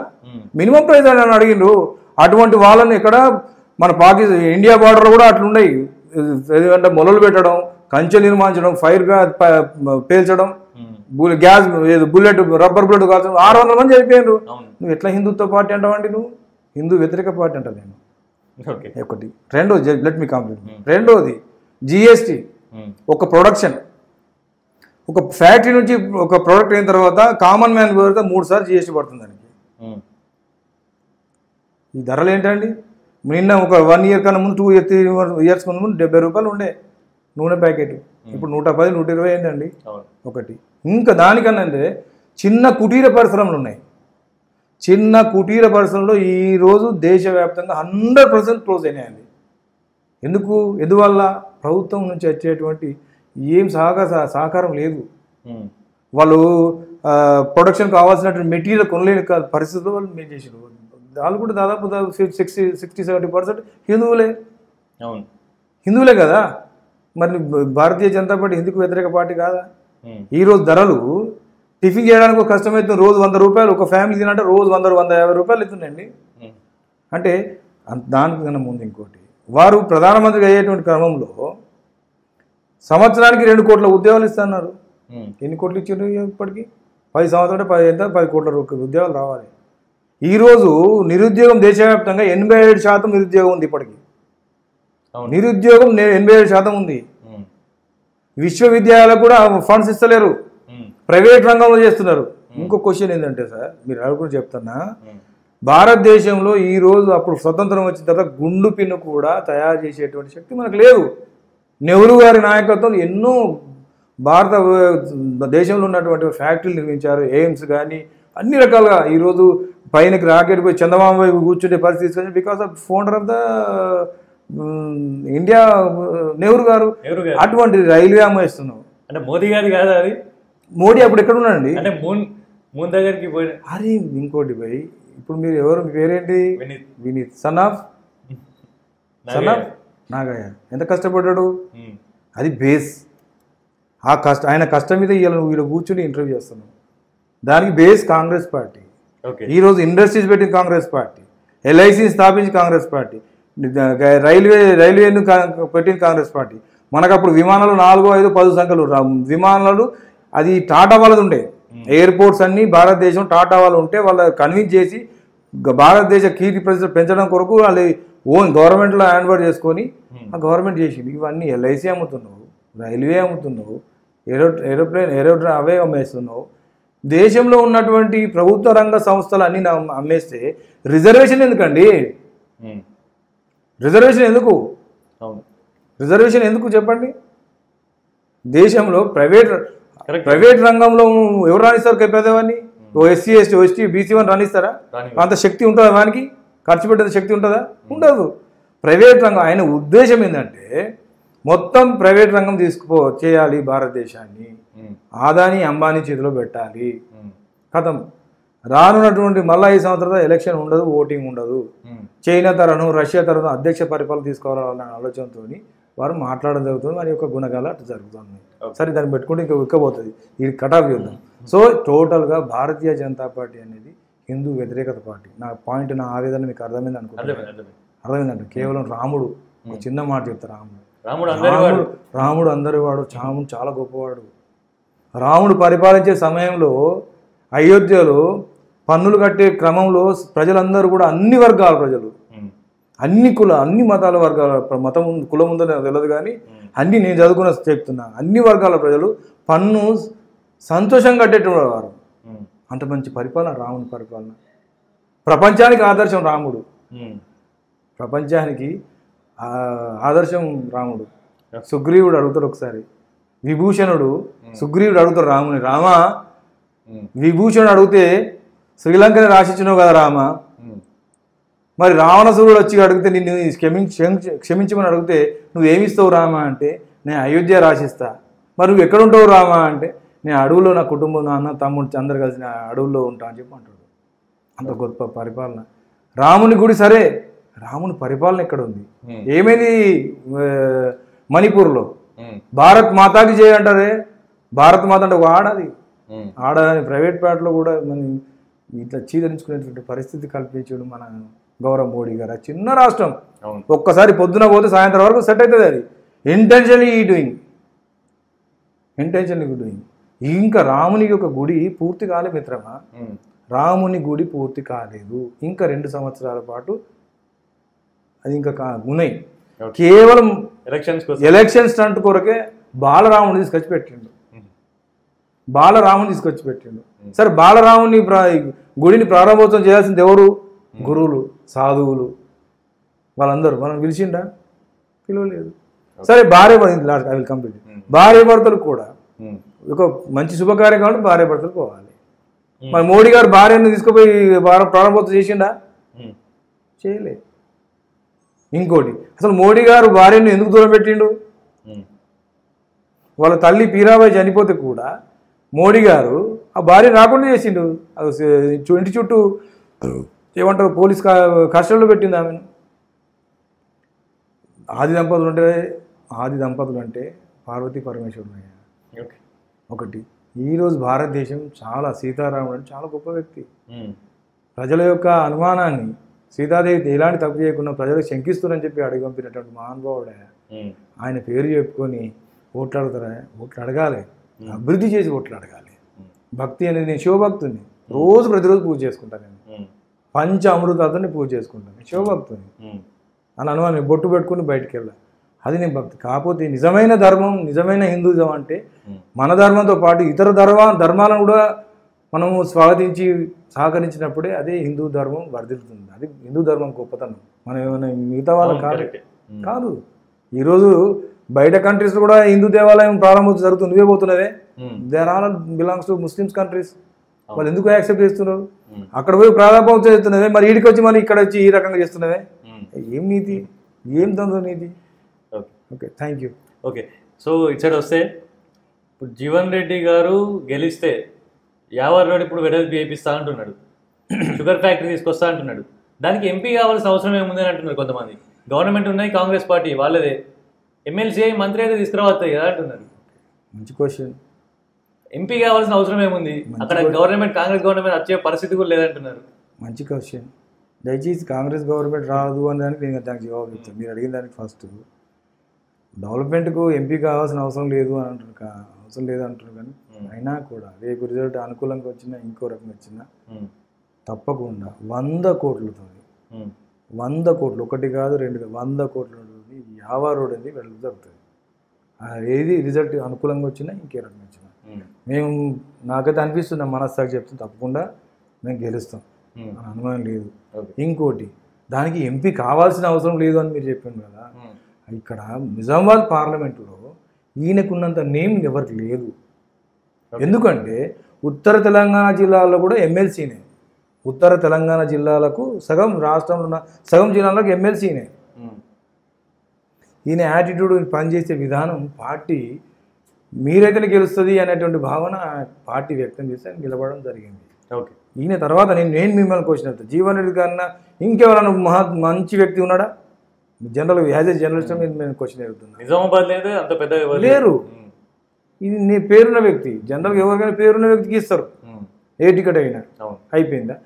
మినిమం ప్రైస్ అని అడిగిండ్రు. అటువంటి వాళ్ళని ఇక్కడ మన ఇండియా బార్డర్లో కూడా అట్లున్నాయి. ఎందుకంటే మొలలు పెట్టడం, కంచె నిర్మించడం, ఫైర్ పేల్చడం, గ్యాస్ బుల్లెట్ రబ్బర్ బుల్లెట్ కాల్చడం, 600 మంది చనిపోయినారు. నువ్వు ఎట్లా హిందుత్వ పార్టీ అంటావండి? నువ్వు హిందూ వ్యతిరేక పార్టీ అంటావు నేను. ఒకటి. రెండోది, లెట్ మీ కంప్లీట్. రెండోది GST. ఒక ప్రొడక్షన్, ఒక ఫ్యాక్టరీ నుంచి ఒక ప్రోడక్ట్ అయిన తర్వాత కామన్ మ్యాన్ వరకు 3 సార్లు GST పడుతుంది దానికి. ఈ ధరలు ఏంటండి? నిన్న ఒక 1 year కన్నా ముందు 2 years ముందు 70 రూపాయలు ఉండే. నూనె ప్యాకెట్ ఇప్పుడు 110, 120 అయిందండి అవును. ఒకటి. ఇంకా దానికన్నా అంటే చిన్న కుటీర పరిశ్రమలు ఉన్నాయి. చిన్న కుటీర పరిశ్రమలో ఈరోజు దేశవ్యాప్తంగా 100% క్లోజ్ అయినాయండి. ఎందువల్ల ప్రభుత్వం నుంచి వచ్చేటువంటి ఏం సహకారం లేదు. వాళ్ళు ప్రొడక్షన్ కావాల్సినటువంటి మెటీరియల్ కొనలేని పరిస్థితుల్లో వాళ్ళు మేము చేసారు. వాళ్ళు కూడా దాదాపు 60-70% హిందువులే కదా. మరి భారతీయ జనతా పార్టీ హిందుకు వ్యతిరేక పార్టీ కాదా? ఈరోజు ధరలు టిఫిన్ చేయడానికి ఒక కష్టమవుతుంది. రోజు 100 రూపాయలు, ఒక ఫ్యామిలీ తినంటే రోజు 100-150 రూపాయలు అవుతుందండి. అంటే దానికన్నా ముందు ఇంకోటి, వారు ప్రధానమంత్రిగా అయ్యేటువంటి క్రమంలో సంవత్సరానికి 2 కోట్ల ఉద్యోగాలు ఇస్తున్నారు. ఎన్ని కోట్లు ఇచ్చారు ఇప్పటికీ? 10 సంవత్సరాలు 10 కోట్ల ఉద్యోగాలు రావాలి. ఈరోజు నిరుద్యోగం దేశవ్యాప్తంగా 87% నిరుద్యోగం ఉంది. ఇప్పటికీ నిరుద్యోగం 87% ఉంది. విశ్వవిద్యాలయాలకు కూడా ఫండ్స్ ఇస్తలేరు, ప్రైవేట్ రంగంలో చేస్తున్నారు. ఇంకో క్వశ్చన్ ఏంటంటే సార్, మీరు అడుగుని చెప్తున్నా, భారతదేశంలో ఈరోజు అప్పుడు స్వతంత్రం వచ్చిన తర్వాత గుండు పిన్ను కూడా తయారు చేసేటువంటి శక్తి మనకు లేదు. నెహ్రూ గారి నాయకత్వంలో ఎన్నో భారత దేశంలో ఉన్నటువంటి ఫ్యాక్టరీలు నిర్మించారు. ఎయిమ్స్ కానీ అన్ని రకాలుగా ఈరోజు పైనకి రాకెట్ పోయి చందమామ వైపు కూర్చుంటే పరిస్థితి తీసుకొచ్చి because of founder of the India Nehru గారు. అటువంటి రైల్వే అమ్మేస్తున్నావు అంటే మోదీ గారి కాదా అది? మోడీ అప్పుడు ఎక్కడ ఉన్నాడండి? అంటే మూన్ దగ్గరికి పోయి. అరే ఇంకోటి పోయి, ఇప్పుడు మీరు ఎవరు, మీ పేరేంటి? Vineeth son of Nagayya. ఎంత కష్టపడ్డాడు? అది బేస్. ఆయన కష్టం మీద వీళ్ళు కూర్చుని ఇంటర్వ్యూ చేస్తున్నావు. దానికి బేస్ కాంగ్రెస్ పార్టీ. ఈరోజు ఇండస్ట్రీస్ పెట్టిన కాంగ్రెస్ పార్టీ, ఎల్ఐసిని స్థాపించి కాంగ్రెస్ పార్టీ, రైల్వేను పెట్టిన కాంగ్రెస్ పార్టీ. మనకు అప్పుడు విమానాలు 4, 5, 10 సంఖ్యలు విమానాలు అది టాటా వాళ్ళది ఉండే. ఎయిర్పోర్ట్స్ అన్నీ భారతదేశం టాటా వాళ్ళు ఉంటే వాళ్ళ కన్విన్స్ చేసి భారతదేశ కీర్తి ప్రతిష్టలు పెంచడం కొరకు వాళ్ళు ఓన్ గవర్నమెంట్లో హ్యాండ్ ఓవర్ చేసుకొని ఆ గవర్నమెంట్ చేసింది. ఇవన్నీ ఎల్ఐసి అమ్ముతున్నావు, రైల్వే అమ్ముతున్నావు, ఏరోప్లేన్ అవే అమ్మేస్తున్నావు. దేశంలో ఉన్నటువంటి ప్రభుత్వ రంగ సంస్థలు అన్నీ అమ్మేస్తే రిజర్వేషన్ ఎందుకండి? రిజర్వేషన్ ఎందుకు చెప్పండి? దేశంలో ప్రైవేట్ రంగంలో ఎవరు రాణిస్తారు? పేదవాడిని ఎస్సీ, ఎస్టీ, బీసీ1 రాణిస్తారా? అంత శక్తి ఉంటుందా? వానికి ఖర్చు పెట్టే శక్తి ఉంటుందా? ఉండదు. ప్రైవేట్ రంగం, ఆయన ఉద్దేశం ఏంటంటే మొత్తం ప్రైవేట్ రంగం చేయాలి, భారతదేశాన్ని ఆదాని అంబానీ చేతిలో పెట్టాలి. కథం. రానున్నటువంటి మళ్ళీ 5 సంవత్సరాల ఎలక్షన్ ఉండదు, ఓటింగ్ ఉండదు. చైనా తరను, రష్యా తరను అధ్యక్ష పరిపాలన తీసుకోవాలన్న ఆలోచనతో వారు మాట్లాడడం జరుగుతుంది. వారి యొక్క గుణగాలు అట్లా జరుగుతుంది. సరే, దాన్ని పెట్టుకుంటే ఇంకా ఉక్కబోతుంది. ఇది కటాఫ్ యుద్ధం. సో టోటల్గా భారతీయ జనతా పార్టీ అనేది హిందూ వ్యతిరేకత పార్టీ. నా పాయింట్, నా ఆవేదన మీకు అర్థమైంది అనుకుంటున్నాను. అర్థమైందంటే కేవలం రాముడు, ఒక చిన్న మాట చెప్తారు, రాముడు అందరి వాడు, రాముడు చాలా గొప్పవాడు. రాముడు పరిపాలించే సమయంలో అయోధ్యలో పన్నులు కట్టే క్రమంలో ప్రజలందరూ కూడా అన్ని వర్గాల ప్రజలు, అన్ని మతాల వర్గాల, మతం కులం ఉందో తెలియదు కానీ అన్ని, నేను చదువుకున్న చెప్తున్నా, అన్ని వర్గాల ప్రజలు పన్ను సంతోషంగా కట్టేటువంటి వారు. అంత మంచి పరిపాలన రాముని పరిపాలన. ప్రపంచానికి ఆదర్శం రాముడు, ప్రపంచానికి ఆదర్శం రాముడు. సుగ్రీవుడు అడుగుతాడు ఒకసారి, విభూషణుడు సుగ్రీవుడు అడుగుతాడు రాముని, రామా విభూషణుడు అడిగితే శ్రీలంకని రాసిచ్చినావు కదా రామ, మరి రావణసురుడు వచ్చి అడిగితే నిన్ను క్షమించమని అడిగితే నువ్వేమిస్తావు రామా అంటే, నేను అయోధ్య రాసిస్తా. మరి నువ్వు ఎక్కడుంటావు రామా అంటే, నేను అడవుల్లో నా కుటుంబం, నాన్న తమ్ముడు అందరు కలిసి నా అడవుల్లో ఉంటా అని చెప్పి అంటాడు. అంత గొప్ప పరిపాలన. రాముని గుడి సరే, రాముని పరిపాలన ఎక్కడ ఉంది? ఏమైంది మణిపూర్లో? భారత్ మాతాకి చేయంటారే, భారత్ మాత అంటే ఒక ఆడది, ఆడని ప్రైవేట్ ప్యాట్లో కూడా మనం ఇట్లా చీదరించుకునేటువంటి పరిస్థితి కల్పించాడు మన గౌరవ్ మోడీ గారు. చిన్న రాష్ట్రం, ఒక్కసారి పొద్దున పోతే సాయంత్రం వరకు సెట్ అవుతుంది. అది ఇంటెన్షనలీ డూయింగ్. ఇంకా రామునికి ఒక గుడి పూర్తి కాలేదు మిత్రమా, రాముని గుడి పూర్తి కాలేదు. ఇంకా 2 సంవత్సరాల పాటు అది ఇంకా ఉన్నాయి. కేవలం ఎలక్షన్ స్టంట్ కొరకే బాలరాముని తీసుకొచ్చి పెట్టిండు. సరే, బాలరాముని గుడిని ప్రారంభోత్సవం చేయాల్సింది ఎవరు? గురువులు, సాధువులు, వాళ్ళందరూ. మనం పిలిచిండా? పిలవలేదు. సరే భార్య ఐ విల్ కంప్లీట్. భార్య భర్తలు కూడా ఒక మంచి శుభకార్యం కాబట్టి భార్య భర్తలు పోవాలి. మరి మోడీ గారు భార్యను తీసుకుపోయి ప్రారంభోత్సవం చేసిండా? చేయలే. ఇంకోటి, అసలు మోడీ గారు భార్యను ఎందుకు దూరం పెట్టిండు? వాళ్ళ తల్లి పీరాబాయి చనిపోతే కూడా మోడీ గారు ఆ భార్య రాకుండా చేసిండు. ఇంటి చుట్టూ ఏమంటారు పోలీస్ కస్టడీలో పెట్టింది ఆమెను. ఆది దంపతులు అంటే పార్వతీ పరమేశ్వరుడు ఒకటి. ఈరోజు భారతదేశం చాలా సీతారాముడు అంటే చాలా గొప్ప వ్యక్తి. ప్రజల యొక్క అనుమానాన్ని సీతాదేవి ఎలాంటి తప్పు చేయకుండా ప్రజలకు శంకిస్తున్నారని చెప్పి అడిగి పంపినటువంటి మహానుభావుడే. ఆయన పేరు చెప్పుకొని ఓట్లు అడుగుతారా? ఓట్లు అడగాలి, అభివృద్ధి చేసి ఓట్లు అడగాలి. భక్తి అనేది, నేను శివభక్తుని, ప్రతిరోజు పూజ చేసుకుంటాను. నేను పంచ అమృతాన్ని పూజ చేసుకుంటాను, శివభక్తుని అని అనుమానం బొట్టు పెట్టుకుని బయటికి వెళ్ళాలి. అది నేను భక్తి. కాకపోతే నిజమైన ధర్మం, నిజమైన హిందూయిజం అంటే మన ధర్మంతో పాటు ఇతర ధర్మాలను కూడా మనము స్వాగతించి సహకరించినప్పుడే అదే హిందూ ధర్మం వర్ధిల్లుతుంది. అది హిందూ ధర్మం గొప్పతనం. మనం ఏమైనా మిగతా వాళ్ళు కాదు. ఈరోజు బయట కంట్రీస్ కూడా హిందూ దేవాలయం ప్రారంభోత్సవం జరుగుతుంది, నువ్వే పోతున్నదే. There all belongs to Muslims countries. వాళ్ళు ఎందుకు యాక్సెప్ట్ చేస్తున్నారు? అక్కడ పోయి ప్రారంభోత్సవం చేస్తున్నవే, మరి ఈడికి వచ్చి మరి ఇక్కడ వచ్చి ఈ రకంగా చేస్తున్నవే. ఏం నీతి, ఏం తందో నీతి. Okay, thank you. Okay, so ఇచ్చడు వస్తే ఇప్పుడు జీవన్ రెడ్డి గారు గెలిస్తే యావర్ రోడ్ ఇప్పుడు వెడల్పు చేయిస్తా అంటున్నాడు, షుగర్ ఫ్యాక్టరీ తీసుకొస్తా అంటున్నాడు. దానికి ఎంపీ కావాల్సిన అవసరం ఏముందని అంటున్నారు కొంతమంది. గవర్నమెంట్ ఉన్నాయి, కాంగ్రెస్ పార్టీ వాళ్ళదే, ఎమ్మెల్సీ మంత్రి అయితే తీసుకురావస్తాయి కదా అంటున్నారు. మంచి క్వశ్చన్. ఎంపీ కావాల్సిన అవసరం ఏముంది? అక్కడ గవర్నమెంట్, కాంగ్రెస్ గవర్నమెంట్ వచ్చే పరిస్థితి కూడా లేదంటున్నారు. మంచి క్వశ్చన్. దయచేసి కాంగ్రెస్ గవర్నమెంట్ రాదు అని దానికి నేను దానికి జవాబు ఇస్తాను. మీరు అడిగిన దానికి ఫస్ట్ డెవలప్మెంట్కు ఎంపీ కావాల్సిన అవసరం లేదు అని అంటున్నారు, అవసరం లేదు అంటున్నారు. కానీ అయినా కూడా రేపు రిజల్ట్ అనుకూలంగా వచ్చినా ఇంకో రకంగా వచ్చినా తప్పకుండా 100 కోట్లతో 100 కోట్లు, ఒకటి కాదు రెండు కాదు, 100 కోట్ల యావర్ రోడ్ అనేది వెళ్ళి జరుగుతుంది. ఏది రిజల్ట్ అనుకూలంగా వచ్చినా ఇంకే రకంగా వచ్చినా మేము, నాకైతే అనిపిస్తున్నాం, మనస్సాకి చెప్తాం, తప్పకుండా మేము గెలుస్తాం అని అనుమానం లేదు. ఇంకోటి, దానికి ఎంపీ కావాల్సిన అవసరం లేదు అని మీరు చెప్పాను కదా. ఇక్కడ నిజామాబాద్ పార్లమెంటులో ఈయనకున్నంత నేమ్ ఎవరికి లేదు. ఎందుకంటే ఉత్తర తెలంగాణ జిల్లాలో కూడా ఎమ్మెల్సీనే. ఉత్తర తెలంగాణ జిల్లాలకు సగం, రాష్ట్రంలో ఉన్న సగం జిల్లాలకు ఎమ్మెల్సీనే. ఈయన యాటిట్యూడ్, పనిచేసే విధానం, పార్టీ మీరైతేనే గెలుస్తుంది అనేటువంటి భావన పార్టీ వ్యక్తం చేస్తే నిలబడడం జరిగింది. ఓకే, ఈయన తర్వాత నేను మిమ్మల్ని క్వశ్చన్ అడుగుతాను, జీవన్ రెడ్డి కన్నా ఇంకెవరైనా మంచి వ్యక్తి ఉన్నాడా? జనరల్ యాజ్ ఏ జర్నలిస్ట్ నేను క్వశ్చన్ అడుగుతున్నాను. నిజామాబాద్ లేదు, అంత పెద్ద లేరు. ఇది నీ పేరున్న వ్యక్తి, జనరల్గా ఎవరికైనా పేరున్న వ్యక్తికి ఇస్తారు, ఏ టికెట్ అయినా. అయిపోయిందా?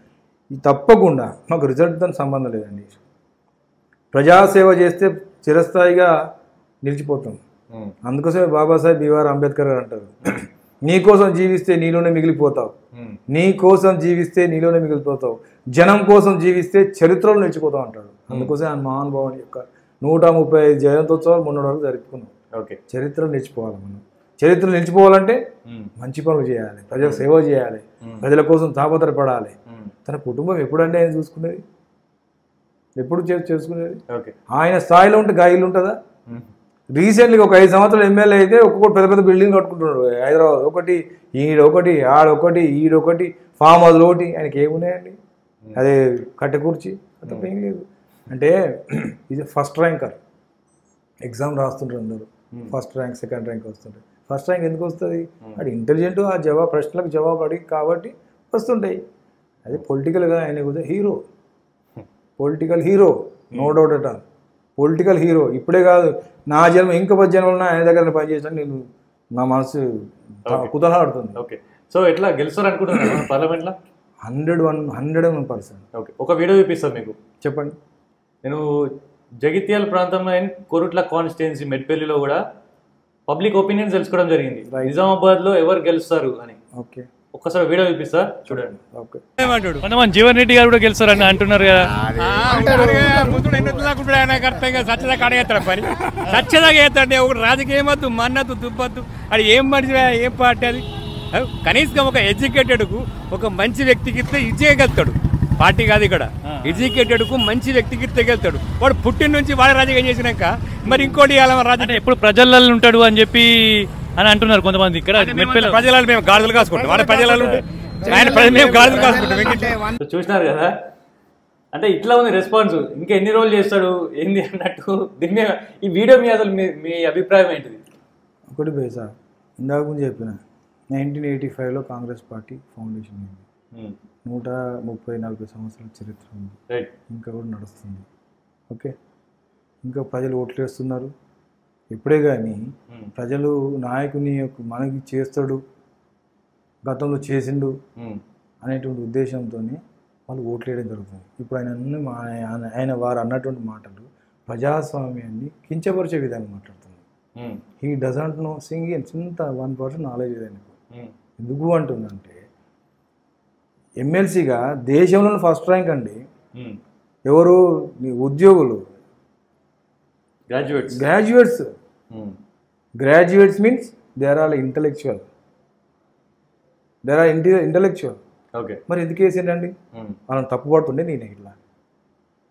ఇది తప్పకుండా మాకు రిజల్ట్తో సంబంధం లేదండి. ప్రజాసేవ చేస్తే చిరస్థాయిగా నిలిచిపోతాం. అందుకోసమే బాబాసాహెబ్ బిఆర్ అంబేద్కర్ గారు అంటారు, నీ కోసం జీవిస్తే నీలోనే మిగిలిపోతావు, నీ కోసం జీవిస్తే నీలోనే మిగిలిపోతావు, జనం కోసం జీవిస్తే చరిత్రలో నిలిచిపోతావు అంటాడు. అందుకోసం ఆయన మహానుభావుని యొక్క 135 జయంతోత్సవాలు మొన్నటి వరకు జరుపుకున్నాం. ఓకే, చరిత్రలో నిలిచిపోవాలి. మనం చరిత్రలో నిలిచిపోవాలంటే మంచి పనులు చేయాలి, ప్రజలకు సేవ చేయాలి, ప్రజల కోసం తాపత్రపడాలి. తన కుటుంబం ఎప్పుడంటే ఆయన చూసుకునేది, ఎప్పుడు చేసుకునేది. ఆయన స్థాయిలో ఉంటే గాయలు ఉంటుందా? రీసెంట్గా ఒక 5 సంవత్సరాలు ఎమ్మెల్యే అయితే ఒక్కొక్కటి పెద్ద పెద్ద బిల్డింగ్ కట్టుకుంటున్నాడు. హైదరాబాద్ ఒకటి, ఈడొకటి, ఆడొకటి, ఈడొకటి, ఫామ్ హౌస్ ఒకటి. ఆయనకి ఏమున్నాయండి? అదే కట్టె కూర్చి, తప్ప ఏం లేదు. అంటే ఇది ఫస్ట్ ర్యాంకర్, ఎగ్జామ్ రాస్తుంటారు అందరూ, ఫస్ట్ ర్యాంక్, సెకండ్ ర్యాంక్ వస్తుంటాయి. ఫస్ట్ ర్యాంక్ ఎందుకు వస్తుంది? అది ఇంటెలిజెంట్, ఆ ప్రశ్నలకు జవాబు అడిగి కాబట్టి వస్తుంటాయి. అదే పొలిటికల్గా ఆయన కూడా hero, political hero, no doubt at all. Political hero. ఇప్పుడే కాదు, నా జన్మ ఇంకా 10 జన్మలు ఆయన దగ్గర పనిచేసాను నేను, నా మనసు కుతూహలాడుతుంది. ఓకే, సో ఎట్లా గెలుస్తారు అనుకుంటున్నాను పార్లమెంట్లో? 101%. ఓకే, ఒక వీడియో చూపిస్తాను మీకు, చెప్పండి. నేను జగిత్యాల ప్రాంతంలో కోరుట్ల కాన్స్టిట్యున్సీ మెట్పల్లిలో కూడా పబ్లిక్ ఒపీనియన్ తెలుసుకోవడం జరిగింది, నిజామాబాద్లో ఎవరు గెలుస్తారు అని. ఓకే, ఒక్కసారి వీడియో చూపిస్తా చూడండి. ఓకే, కొంతమంది జీవన్ రెడ్డి గారు కూడా గెలుస్తారని అంటున్నారు కదా. సచ్చదా కాడేస్తాడు పని, సచ్చదాగా వేస్తాడు. ఒకటి రాజకీయం వద్దు, మన్నద్దు, దుబ్బద్దు. అది ఏం మనిషి, ఏం పార్టీ అది? కనీసం ఒక ఎడ్యుకేటెడ్కు, ఒక మంచి వ్యక్తికి ఇస్తే ఇచ్చేయగలుగుతాడు. పార్టీ కాదు ఇక్కడ, ఎడ్యుకేటెడ్కు మంచి వ్యక్తికి ఇస్తే గెలుతాడు. వాడు పుట్టిన నుంచి వాడు రాజకీయం చేసినాక మరి ఇంకోటి ఇవ్వాలి రాజకీయ అంటే ఎప్పుడు ప్రజలలో ఉంటాడు అని చెప్పి అని అంటున్నారు కొంతమంది ఇక్కడ మెట్పల్లి. ప్రజలలో మేము గాడిదలు కాసుకుంటాం వాడి ప్రజలలో ఉంటే ఆయన మేము గాడిదలు కాసుకుంటాం. చూసినారు కదా, అంటే ఇట్లా ఉంది రెస్పాన్స్. ఇంకా ఎన్ని రోజులు చేస్తాడు ఏంది అన్నట్టు. దీని మీద ఈ వీడియో మీద అసలు మీ అభిప్రాయం ఏంటిది? ఒకటి బేసా ఇందాక ముందు చెప్పిన 1985లో కాంగ్రెస్ పార్టీ ఫౌండేషన్ అయింది. 130-140 సంవత్సరాల చరిత్ర ఉంది, ఇంకా కూడా నడుస్తుంది. ఓకే, ఇంకా ప్రజలు ఓట్లు వేస్తున్నారు. ఎప్పుడే కానీ ప్రజలు నాయకుని మనకి చేస్తాడు, గతంలో చేసిండు అనేటువంటి ఉద్దేశంతోనే వాళ్ళు ఓట్లు వేయడం జరుగుతుంది. ఇప్పుడు ఆయన వారు అన్నటువంటి మాటలు ప్రజాస్వామ్యాన్ని కించపరిచే విధంగా మాట్లాడుతున్నారు. హీ డజంట్ నో సింగ్ చింత 1% నాలెడ్జ్ లేదని. ఎందుకు అంటుందంటే ఎమ్మెల్సీగా దేశంలో ఫస్ట్ ర్యాంక్ అండి. ఎవరు ఉద్యోగులు, graduates means they are all intellectual. Okay, మరి ఎందుకు వేసిండండి? వాళ్ళని తప్పుపడుతుండే నేను ఇట్లా,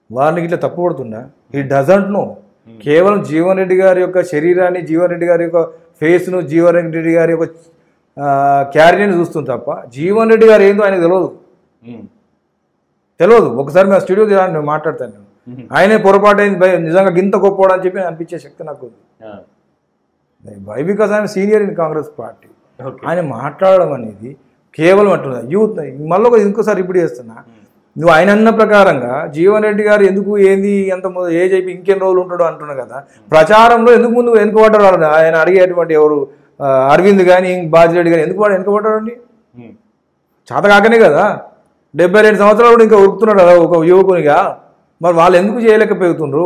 వాళ్ళకి ఇట్లా తప్పుపడుతుండా? He doesn't know. కేవలం జీవన్ రెడ్డి గారి యొక్క శరీరాన్ని, జీవన్ రెడ్డి గారి యొక్క ఫేస్ను, జీవన్ రెడ్డి గారి యొక్క క్యారియర్ని చూస్తుంది తప్ప జీవన్ రెడ్డి గారు ఏందో ఆయనకు తెలియదు. ఒకసారి మా స్టూడియో నేను మాట్లాడతాను, నేను ఆయనే పొరపాటు అయింది నిజంగా గింత గొప్పవాడు అని చెప్పి అనిపించే శక్తి నాకు ఉంది. వై బికాస్ ఆయన సీనియర్ ఇన్ కాంగ్రెస్ పార్టీ. ఆయన మాట్లాడడం అనేది కేవలం అంటున్నా యూత్. మళ్ళీ ఇంకోసారి ఇప్పుడు చేస్తున్నా, నువ్వు ఆయన అన్న ప్రకారంగా జీవన్ రెడ్డి గారు ఎందుకు ఏంది ఎంత ఏజ్ అయిపోయి ఇంకెన్ని రోజులు ఉంటాడో అంటున్నావు కదా, ప్రచారంలో ఎందుకు ముందు వెనుకబడ్డారు? ఆయన అడిగేటువంటి ఎవరు అరవింద్ కానీ బాజిరెడ్డి కానీ ఎందుకు వెనుకబడ్డాడండి? చేతకాకనే కదా, 72 సంవత్సరాలు కూడా ఇంకా ఉరుకుతున్నాడు కదా ఒక యువకునిగా. మరి వాళ్ళు ఎందుకు చేయలేకపోతుండ్రు?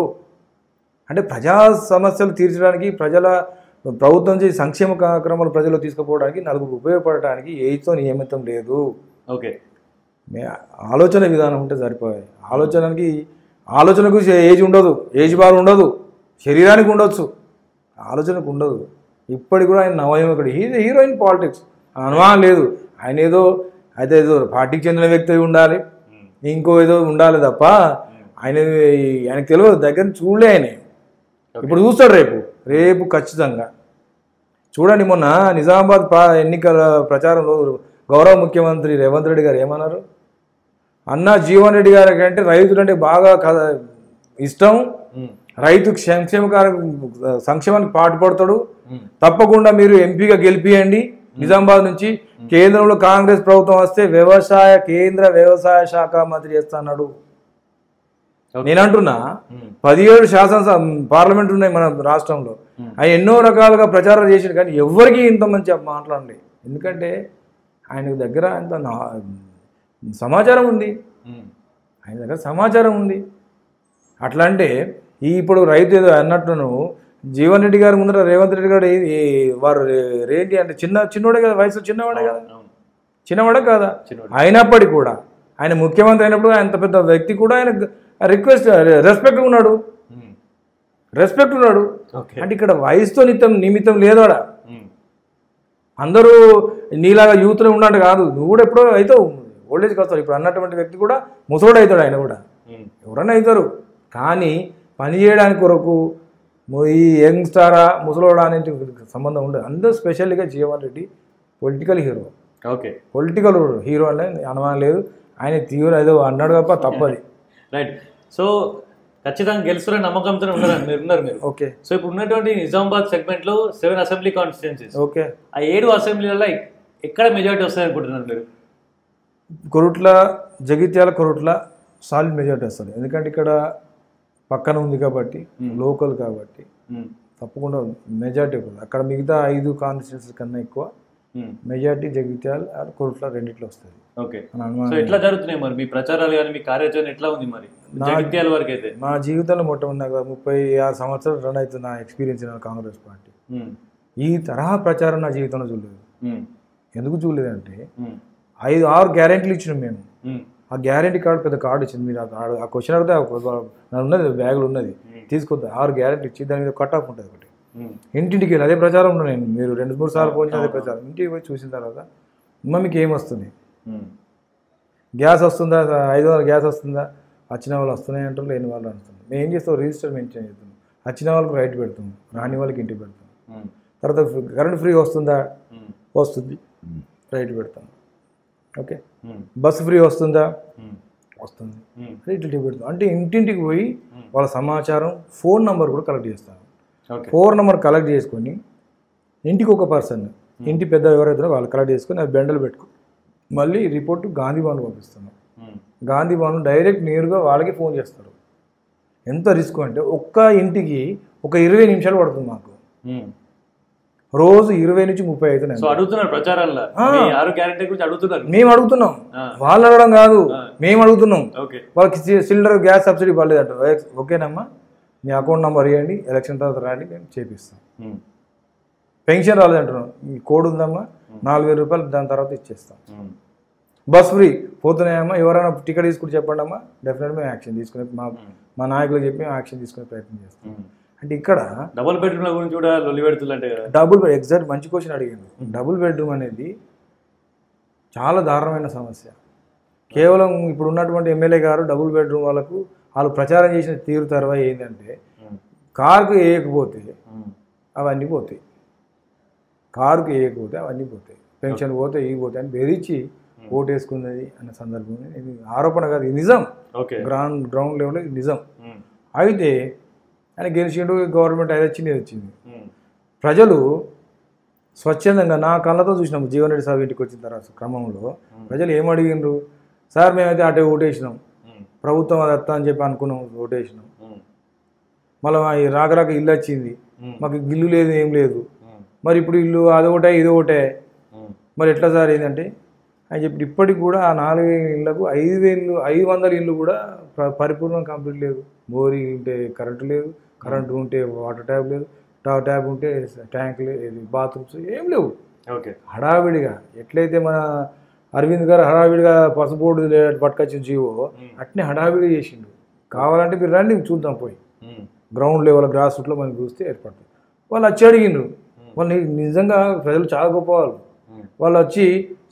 అంటే ప్రజా సమస్యలు తీర్చడానికి, ప్రభుత్వం చేసే సంక్షేమ కార్యక్రమాలు ప్రజలు తీసుకుపోవడానికి, నలుగురు ఉపయోగపడటానికి ఏజ్తో నియమితం లేదు. ఓకే, ఆలోచన విధానం ఉంటే సరిపోయాయి. ఆలోచనకు ఏజ్ ఉండదు, ఏజ్ బార్ ఉండదు, శరీరానికి ఉండొచ్చు, ఆలోచనకు ఉండదు. ఇప్పటికి కూడా ఆయన నవయువకుడు, హీరోయిన్ పాలిటిక్స్ అనుమానం లేదు. ఆయన ఏదో పార్టీకి చెందిన వ్యక్తి ఉండాలి, ఇంకో ఏదో ఉండాలి తప్ప ఆయనకు తెలియదు, దగ్గర చూడలే. ఆయన ఇప్పుడు చూస్తాడు, రేపు ఖచ్చితంగా చూడండి. మొన్న నిజామాబాద్ ఎన్నికల ప్రచారంలో గౌరవ ముఖ్యమంత్రి రేవంత్ రెడ్డి గారు ఏమన్నారు? అన్న జీవన్ రెడ్డి గారి కంటే రైతులంటే బాగా ఇష్టం, రైతు సంక్షేమానికి పాటుపడతాడు, తప్పకుండా మీరు ఎంపీగా గెలిపియండి, నిజామాబాద్ నుంచి కేంద్రంలో కాంగ్రెస్ ప్రభుత్వం వస్తే కేంద్ర వ్యవసాయ శాఖ మంత్రి చేస్తున్నాడు. నేనంటున్నా 17 పార్లమెంట్ ఉన్నాయి మన రాష్ట్రంలో, ఆయన ఎన్నో రకాలుగా ప్రచారం చేసాడు, కానీ ఎవరికి ఇంత మంచి మాట్లాడండి. ఎందుకంటే ఆయన దగ్గర అంత సమాచారం ఉంది, అట్లా అంటే ఇప్పుడు రైతు ఏదో అన్నట్టును జీవన్ రెడ్డి గారి ముందర రేవంత్ రెడ్డి గారు వారు ఏంటి అంటే చిన్నవాడే కదా, వయసు చిన్నవాడే కాదా? అయినప్పటికీ కూడా ఆయన ముఖ్యమంత్రి అయినప్పుడు అంత పెద్ద వ్యక్తి కూడా ఆయన రెస్పెక్ట్ ఉన్నాడు. అంటే ఇక్కడ వయసుతో నిమిత్తం లేదోడా. అందరూ నీలాగా యూత్లో ఉన్నట్టు కాదు, నువ్వు కూడా ఎప్పుడో అవుతావు, ఓల్డేజ్కి వస్తావు. ఇప్పుడు అన్నటువంటి వ్యక్తి కూడా ముసలోడు అవుతాడు, ఆయన కూడా ఎవరన్నా అవుతారు. కానీ పని చేయడానికి కొరకు ఈ యంగ్ స్టారా ముసలోడా అనే సంబంధం ఉండదు. అందరూ స్పెషల్గా Jeevan Reddy political hero. Political hero అనే అనుమానం లేదు. ఆయన తీవ్ర ఏదో అన్నాడు తప్ప తప్పది. రైట్. సో ఖచ్చితంగా గెలుస్తున్న నమ్మకంతో ఉన్నారు మీరు. ఓకే. సో ఇప్పుడు ఉన్నటువంటి నిజామాబాద్ సెగ్మెంట్ లో 7 అసెంబ్లీ కాన్స్టిట్యున్సీస్. ఓకే. ఆ 7 అసెంబ్లీలలో ఎక్కడ మెజారిటీ వస్తాయి అనుకుంటున్నారు మీరు? జగిత్యాల కొరుట్ల సాలిడ్ మెజారిటీ వస్తుంది. ఎందుకంటే ఇక్కడ పక్కన ఉంది కాబట్టి, లోకల్ కాబట్టి తప్పకుండా మెజారిటీ ఉంటుంది. అక్కడ మిగతా 5 కాన్స్టిట్యున్సీస్ కన్నా ఎక్కువ మెజారిటీ జగిత్యాల కొరుట్ల రెండిట్లో వస్తుంది. ఓకే. సో ఎట్లా జరుగుతున్నాయి మరి మీ ప్రచారాలు కానీ మీ కార్యాచరణ ఎట్లా ఉంది మరి జగిత్యాల వరకు అయితే? నా జీవితంలో మొట్టమొదటి 36 సంవత్సరాలు రన్ అవుతుంది నా ఎక్స్పీరియన్స్ కాంగ్రెస్ పార్టీ. ఈ తరహా ప్రచారం నా జీవితంలో చూడలేదు. ఎందుకు చూడలేదంటే 5-6 గ్యారెంటీలు ఇచ్చినాం మేము. ఆ గ్యారెంటీ కార్డు పెద్ద కార్డు ఇచ్చింది. మీరు ఆ క్వశ్చన్ అడిగితే ఉన్నది, బ్యాగులు ఉన్నది, తీసుకొద్దా. 6 గ్యారెంటీ ఇచ్చి దాని మీద కట్ ఆఫ్ ఉంటుంది ఒకటి. ఇంటింటికి వెళ్ళి అదే ప్రచారం నేను, మీరు 2-3 సార్లు ఫోన్ చేసి అదే ప్రచారం. ఇంటికి పోయి చూసిన తర్వాత మీకు ఏమొస్తుంది, గ్యాస్ వస్తుందా, 500 గ్యాస్ వస్తుందా, వచ్చిన వాళ్ళు వస్తున్నాయి అంటారు, లేని వాళ్ళు అంటున్నారు. మేము ఏం చేస్తాం, రిజిస్టర్ మెయింటైన్ చేస్తున్నాం. వచ్చిన వాళ్ళకి రైట్ పెడతాం, రాని వాళ్ళకి ఇంటికి పెడతాం. తర్వాత కరెంట్ ఫ్రీ వస్తుందా, వస్తుంది, రైట్ పెడతాం. ఓకే, బస్సు ఫ్రీ వస్తుందా, వస్తుంది, రైట్ పెడతాం. అంటే ఇంటింటికి పోయి వాళ్ళ సమాచారం, ఫోన్ నెంబర్ కూడా కలెక్ట్ చేస్తాను. ఫోన్ నెంబర్ కలెక్ట్ చేసుకొని ఇంటికి ఒక పర్సన్, ఇంటి పెద్ద ఎవరైతే వాళ్ళు కలెక్ట్ చేసుకొని అది బెండలు పెట్టుకో మళ్ళీ రిపోర్ట్ గాంధీ భవన్ పంపిస్తున్నాం. గాంధీ భవన్ డైరెక్ట్ నేరుగా వాళ్ళకి ఫోన్ చేస్తారు. ఎంత రిస్క్ అంటే ఒక్క ఇంటికి ఒక 20 నిమిషాలు పడుతుంది మాకు, రోజు 20 నుంచి 30 అవుతున్నాయి. అడుగుతున్నారు ప్రచారాల్లో, అడుగుతున్నారు. మేము అడుగుతున్నాం, వాళ్ళు అడగడం కాదు, మేము అడుగుతున్నాం. వాళ్ళకి సిలిండర్ గ్యాస్ సబ్సిడీ పడలేదంట. ఓకేనమ్మా, మీ అకౌంట్ నెంబర్ ఇవ్వండి, ఎలక్షన్ తర్వాత రండి, మేము చేపిస్తాం. పెన్షన్ రాలేదంటున్నాం, ఈ కోడ్ ఉందమ్మా, 4000 రూపాయలు దాని తర్వాత ఇచ్చేస్తాం. బస్ ఫ్రీ పోతున్నాయమ్మా, ఎవరైనా టికెట్ తీసుకుని చెప్పండి అమ్మా, డెఫినెట్గా మేము యాక్షన్ తీసుకునే మా నాయకులకు చెప్పి మేము యాక్షన్ తీసుకునే ప్రయత్నం చేస్తాం. అంటే ఇక్కడ డబుల్ బెడ్రూమ్ గురించి కూడా లొల్లి పెడుతుందంటే డబుల్ బెడ్ ఎగ్జాక్ట్ మంచి క్వశ్చన్ అడిగింది. డబుల్ బెడ్రూమ్ అనేది చాలా దారుణమైన సమస్య. కేవలం ఇప్పుడు ఉన్నటువంటి ఎమ్మెల్యే గారు డబుల్ బెడ్రూమ్ వాళ్ళకు వాళ్ళు ప్రచారం చేసిన తీరు తర్వాత ఏంటంటే కారుకు వేయకపోతే అవన్నీ పోతాయి, కారుకు వేయకపోతే అవన్నీ పోతాయి, పెన్షన్ పోతే ఇవి పోతాయి అని బెదిరించి ఓటు వేసుకున్నది అన్న సందర్భంగా ఇది ఆరోపణ కాదు, ఇది నిజం. గ్రౌండ్ లెవెల్లో ఇది నిజం. అయితే ఆయన గెలిచిండు, గవర్నమెంట్ అది వచ్చింది, ఇది వచ్చింది. ప్రజలు స్వచ్ఛందంగా నా కళ్ళతో చూసినాము జీవన్ రెడ్డి సార్ ఇంటికి వచ్చిన తర్వాత క్రమంలో ప్రజలు ఏమడిగిండ్రు, సార్ మేమైతే అటే ఓటేసినాం, ప్రభుత్వం అది అత్తా అని చెప్పి అనుకున్నాం, ఓటేసినాం, మళ్ళీ రాక ఇల్లు వచ్చింది, మాకు ఇల్లు లేదు, ఏం లేదు, మరి ఇప్పుడు ఇల్లు అదొకటే ఇదొకటే, మరి ఎట్లా సార్ ఏంటంటే అని చెప్పి ఇప్పటికి కూడా ఆ 4000 ఇళ్ళకు 500 ఇళ్ళు కూడా పరిపూర్ణంగా కంప్లీట్ లేదు. బోరి ఉంటే కరెంటు లేదు, కరెంటు ఉంటే వాటర్ ట్యాప్ లేదు, ట్యాప్ ఉంటే ట్యాంక్ లేదు, బాత్రూమ్స్ ఏం లేవు. హడావిడిగా ఎట్లయితే మన అరవింద్ గారు హడావిడిగా పసుబోర్డు పట్టుకొచ్చిన జీవో అట్నే హడావిడి చేసిండు. కావాలంటే మీరు రండి చూద్దాం, పోయి గ్రౌండ్ లెవెల్ గ్రాస్ రూట్లో మనం చూస్తే ఏర్పడుతుంది. వాళ్ళు వచ్చి అడిగిండ్రు, వాళ్ళు నిజంగా ప్రజలు చాలా గొప్ప వాళ్ళు. వాళ్ళు వచ్చి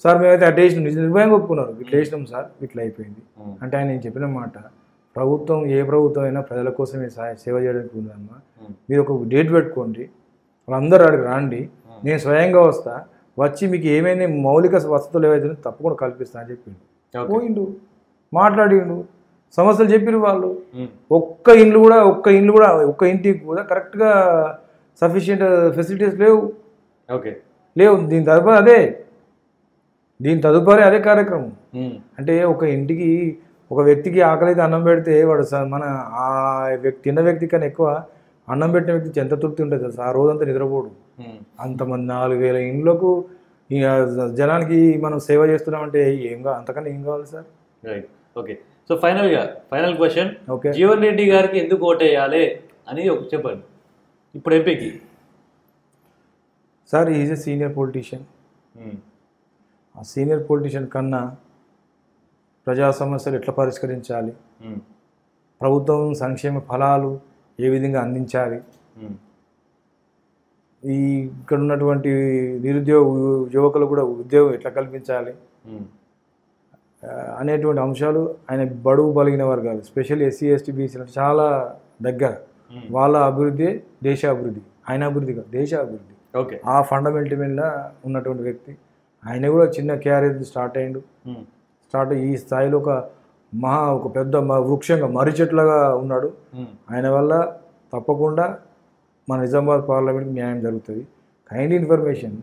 సార్ మేమైతే అటు వేసినాం, నిర్భయంగా ఒప్పుకున్నారు, ఇట్లా వేసినాం సార్, ఇట్లా అయిపోయింది అంటే ఆయన నేను చెప్పిన మాట, ప్రభుత్వం ఏ ప్రభుత్వం అయినా ప్రజల కోసమే సేవ చేయడానికి ఉందమ్మా, మీరు ఒక డేట్ పెట్టుకోండి, వాళ్ళందరూ అడిగి రండి, నేను స్వయంగా వస్తా, వచ్చి మీకు ఏమైనా మౌలిక వసతులు ఏవైతే తప్పకుండా కల్పిస్తా అని చెప్పిండు. పోయిండు, మాట్లాడిండు, సమస్యలు చెప్పిరు వాళ్ళు. ఒక్క ఇంటికి కూడా కరెక్ట్గా సఫిషియంట్ ఫెసిలిటీస్ లేవు. దీని తదుపరి అదే కార్యక్రమం. అంటే ఒక ఇంటికి ఒక వ్యక్తికి ఆకలి అయితే అన్నం పెడితే వాడు మన ఆ తిన్న వ్యక్తి కన్నా ఎక్కువ అన్నం పెట్టిన వ్యక్తి ఎంత తృప్తి ఉంటుంది తెలుసు, ఆ రోజంతా నిద్రపోడు. అంతమంది 4000 ఇండ్లకు జనానికి మనం సేవ చేస్తున్నామంటే అంతకన్నా ఏం కావాలి sir? Okay, so final question, Jeevan Reddy గారికి ఎందుకు ఓటేయాలి అని చెప్పండి ఇప్పుడు ఎంపీకి. Sir is a senior politician. ఆ సీనియర్ పొలిటీషియన్ కన్నా ప్రజా సమస్యలు ఎట్లా పరిష్కరించాలి, ప్రభుత్వం సంక్షేమ ఫలాలు ఏ విధంగా అందించాలి, ఇక్కడ ఉన్నటువంటి నిరుద్యోగ యువకులు కూడా ఉద్యోగం ఎట్లా కల్పించాలి అనేటువంటి అంశాలు ఆయన బడుగు బలిగిన వర్గాలు, స్పెషల్ ఎస్సీ ఎస్టీ బీసీలు చాలా దగ్గర. వాళ్ళ అభివృద్ధి దేశ అభివృద్ధి, ఆయన అభివృద్ధి కాదు దేశ అభివృద్ధి. ఆ ఫండమెంటల్ మీద ఉన్నటువంటి వ్యక్తి. ఆయన కూడా చిన్న క్యారియర్ స్టార్ట్ ఈ స్థాయిలో ఒక పెద్ద వృక్షంగా మర్రి చెట్లుగా ఉన్నాడు. ఆయన వల్ల తప్పకుండా మన నిజామాబాద్ పార్లమెంట్కి న్యాయం జరుగుతుంది. కైండ్ ఇన్ఫర్మేషన్,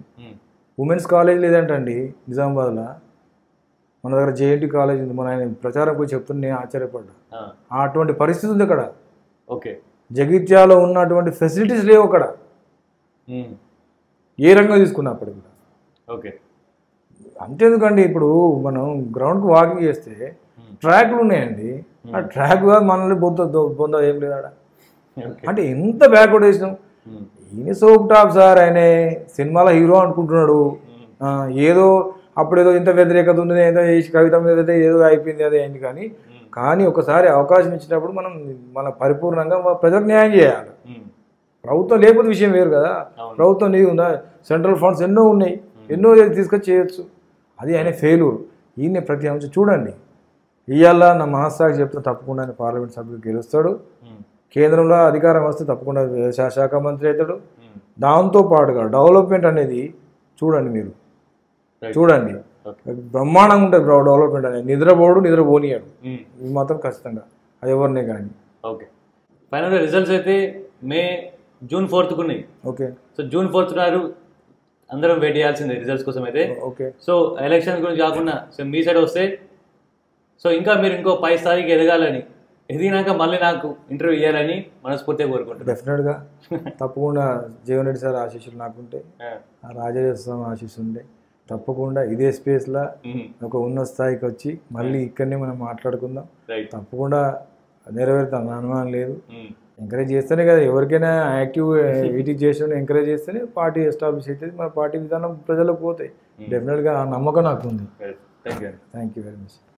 ఉమెన్స్ కాలేజ్ లేదంటండి నిజామాబాద్లో, మన దగ్గర జేఎన్టీ కాలేజ్ ఉంది. మన ఆయన ప్రచారం పోయి చెప్తుంటే నేను ఆశ్చర్యపడ్డా. అటువంటి పరిస్థితి ఉంది అక్కడ. జగిత్యాలో ఉన్నటువంటి ఫెసిలిటీస్ లేవు అక్కడ, ఏ రంగం తీసుకున్నప్పటికి కూడా. అంతేందుకండి, ఇప్పుడు మనం గ్రౌండ్కి వాకింగ్ చేస్తే ట్రాక్లు ఉన్నాయండి, ఆ ట్రాక్ మనల్ని బొంద ఏం లేదు ఆడ. అంటే ఎంత బ్యాక్వర్డ్ వేసినాం. ఈయన సోప్ టాప్ సార్, ఆయన సినిమాలో హీరో అనుకుంటున్నాడు. ఏదో అప్పుడేదో ఇంత వ్యతిరేకత ఉంది, ఏదో కవిత మీద ఏదో అయిపోయింది అదే అయింది. కానీ ఒకసారి అవకాశం ఇచ్చినప్పుడు మనం మన పరిపూర్ణంగా ప్రజలకు న్యాయం చేయాలి. ప్రభుత్వం లేకపోతే విషయం వేరు కదా. ప్రభుత్వం నీది ఉందా, సెంట్రల్ ఫండ్స్ ఎన్నో ఉన్నాయి, ఎన్నో తీసుకొచ్చి చేయొచ్చు. అది ఆయన ఫెయిల్యూర్. ఈయన ప్రతి అంశం చూడండి. ఇవాళ నా మనస్సాక్షి చెప్తే తప్పకుండా ఆయన పార్లమెంట్ సభ్యులు గెలుస్తాడు. కేంద్రంలో అధికారం వస్తే తప్పకుండా వ్యవసాయ శాఖ మంత్రి అవుతాడు. దాంతో పాటుగా డెవలప్మెంట్ అనేది చూడండి మీరు, చూడండి బ్రహ్మాండంగా ఉంటుంది డెవలప్మెంట్ అనేది. నిద్రపోనియాడు ఇది మాత్రం ఖచ్చితంగా, అది ఎవరినే కానీ. ఓకే, ఫైనల్గా రిజల్ట్స్ అయితే జూన్ 4th ఉన్నాయి. ఓకే, సో June 4th నాడు అందరం వెయిట్ చేయాల్సిందే రిజల్ట్స్ కోసం అయితే. ఓకే, సో ఎలక్షన్ గురించి కాకుండా సో మీ సైడ్ వస్తే సో ఇంకా మీరు ఇంకో 5 స్థాయికి ఎదగాలని, ఎదిగినాక మళ్ళీ నాకు ఇంటర్వ్యూ ఇవ్వాలని మనస్ఫూర్తిగా కోరుకుంటున్నాను. డెఫినెట్గా తప్పకుండా జీవన్ రెడ్డి సార్ ఆశీస్సులు నాకుంటే, ఆ రాజేశ్వరం ఆశీస్సు ఉంటే తప్పకుండా ఇదే స్పేస్లో ఒక ఉన్నత స్థాయికి వచ్చి మళ్ళీ ఇక్కడనే మనం మాట్లాడుకుందాం. తప్పకుండా నెరవేరుతాం, అనుమానం లేదు. ఎంకరేజ్ చేస్తేనే కదా ఎవరికైనా యాక్టివ్ వీటి చేసిన ఎంకరేజ్ చేస్తేనే పార్టీ ఎస్టాబ్లిష్ అవుతుంది, మన పార్టీ విధానం ప్రజలకు పోతాయి. డెఫినెట్గా ఆ నమ్మకం నాకు ఉంది. Thank you thank you very much.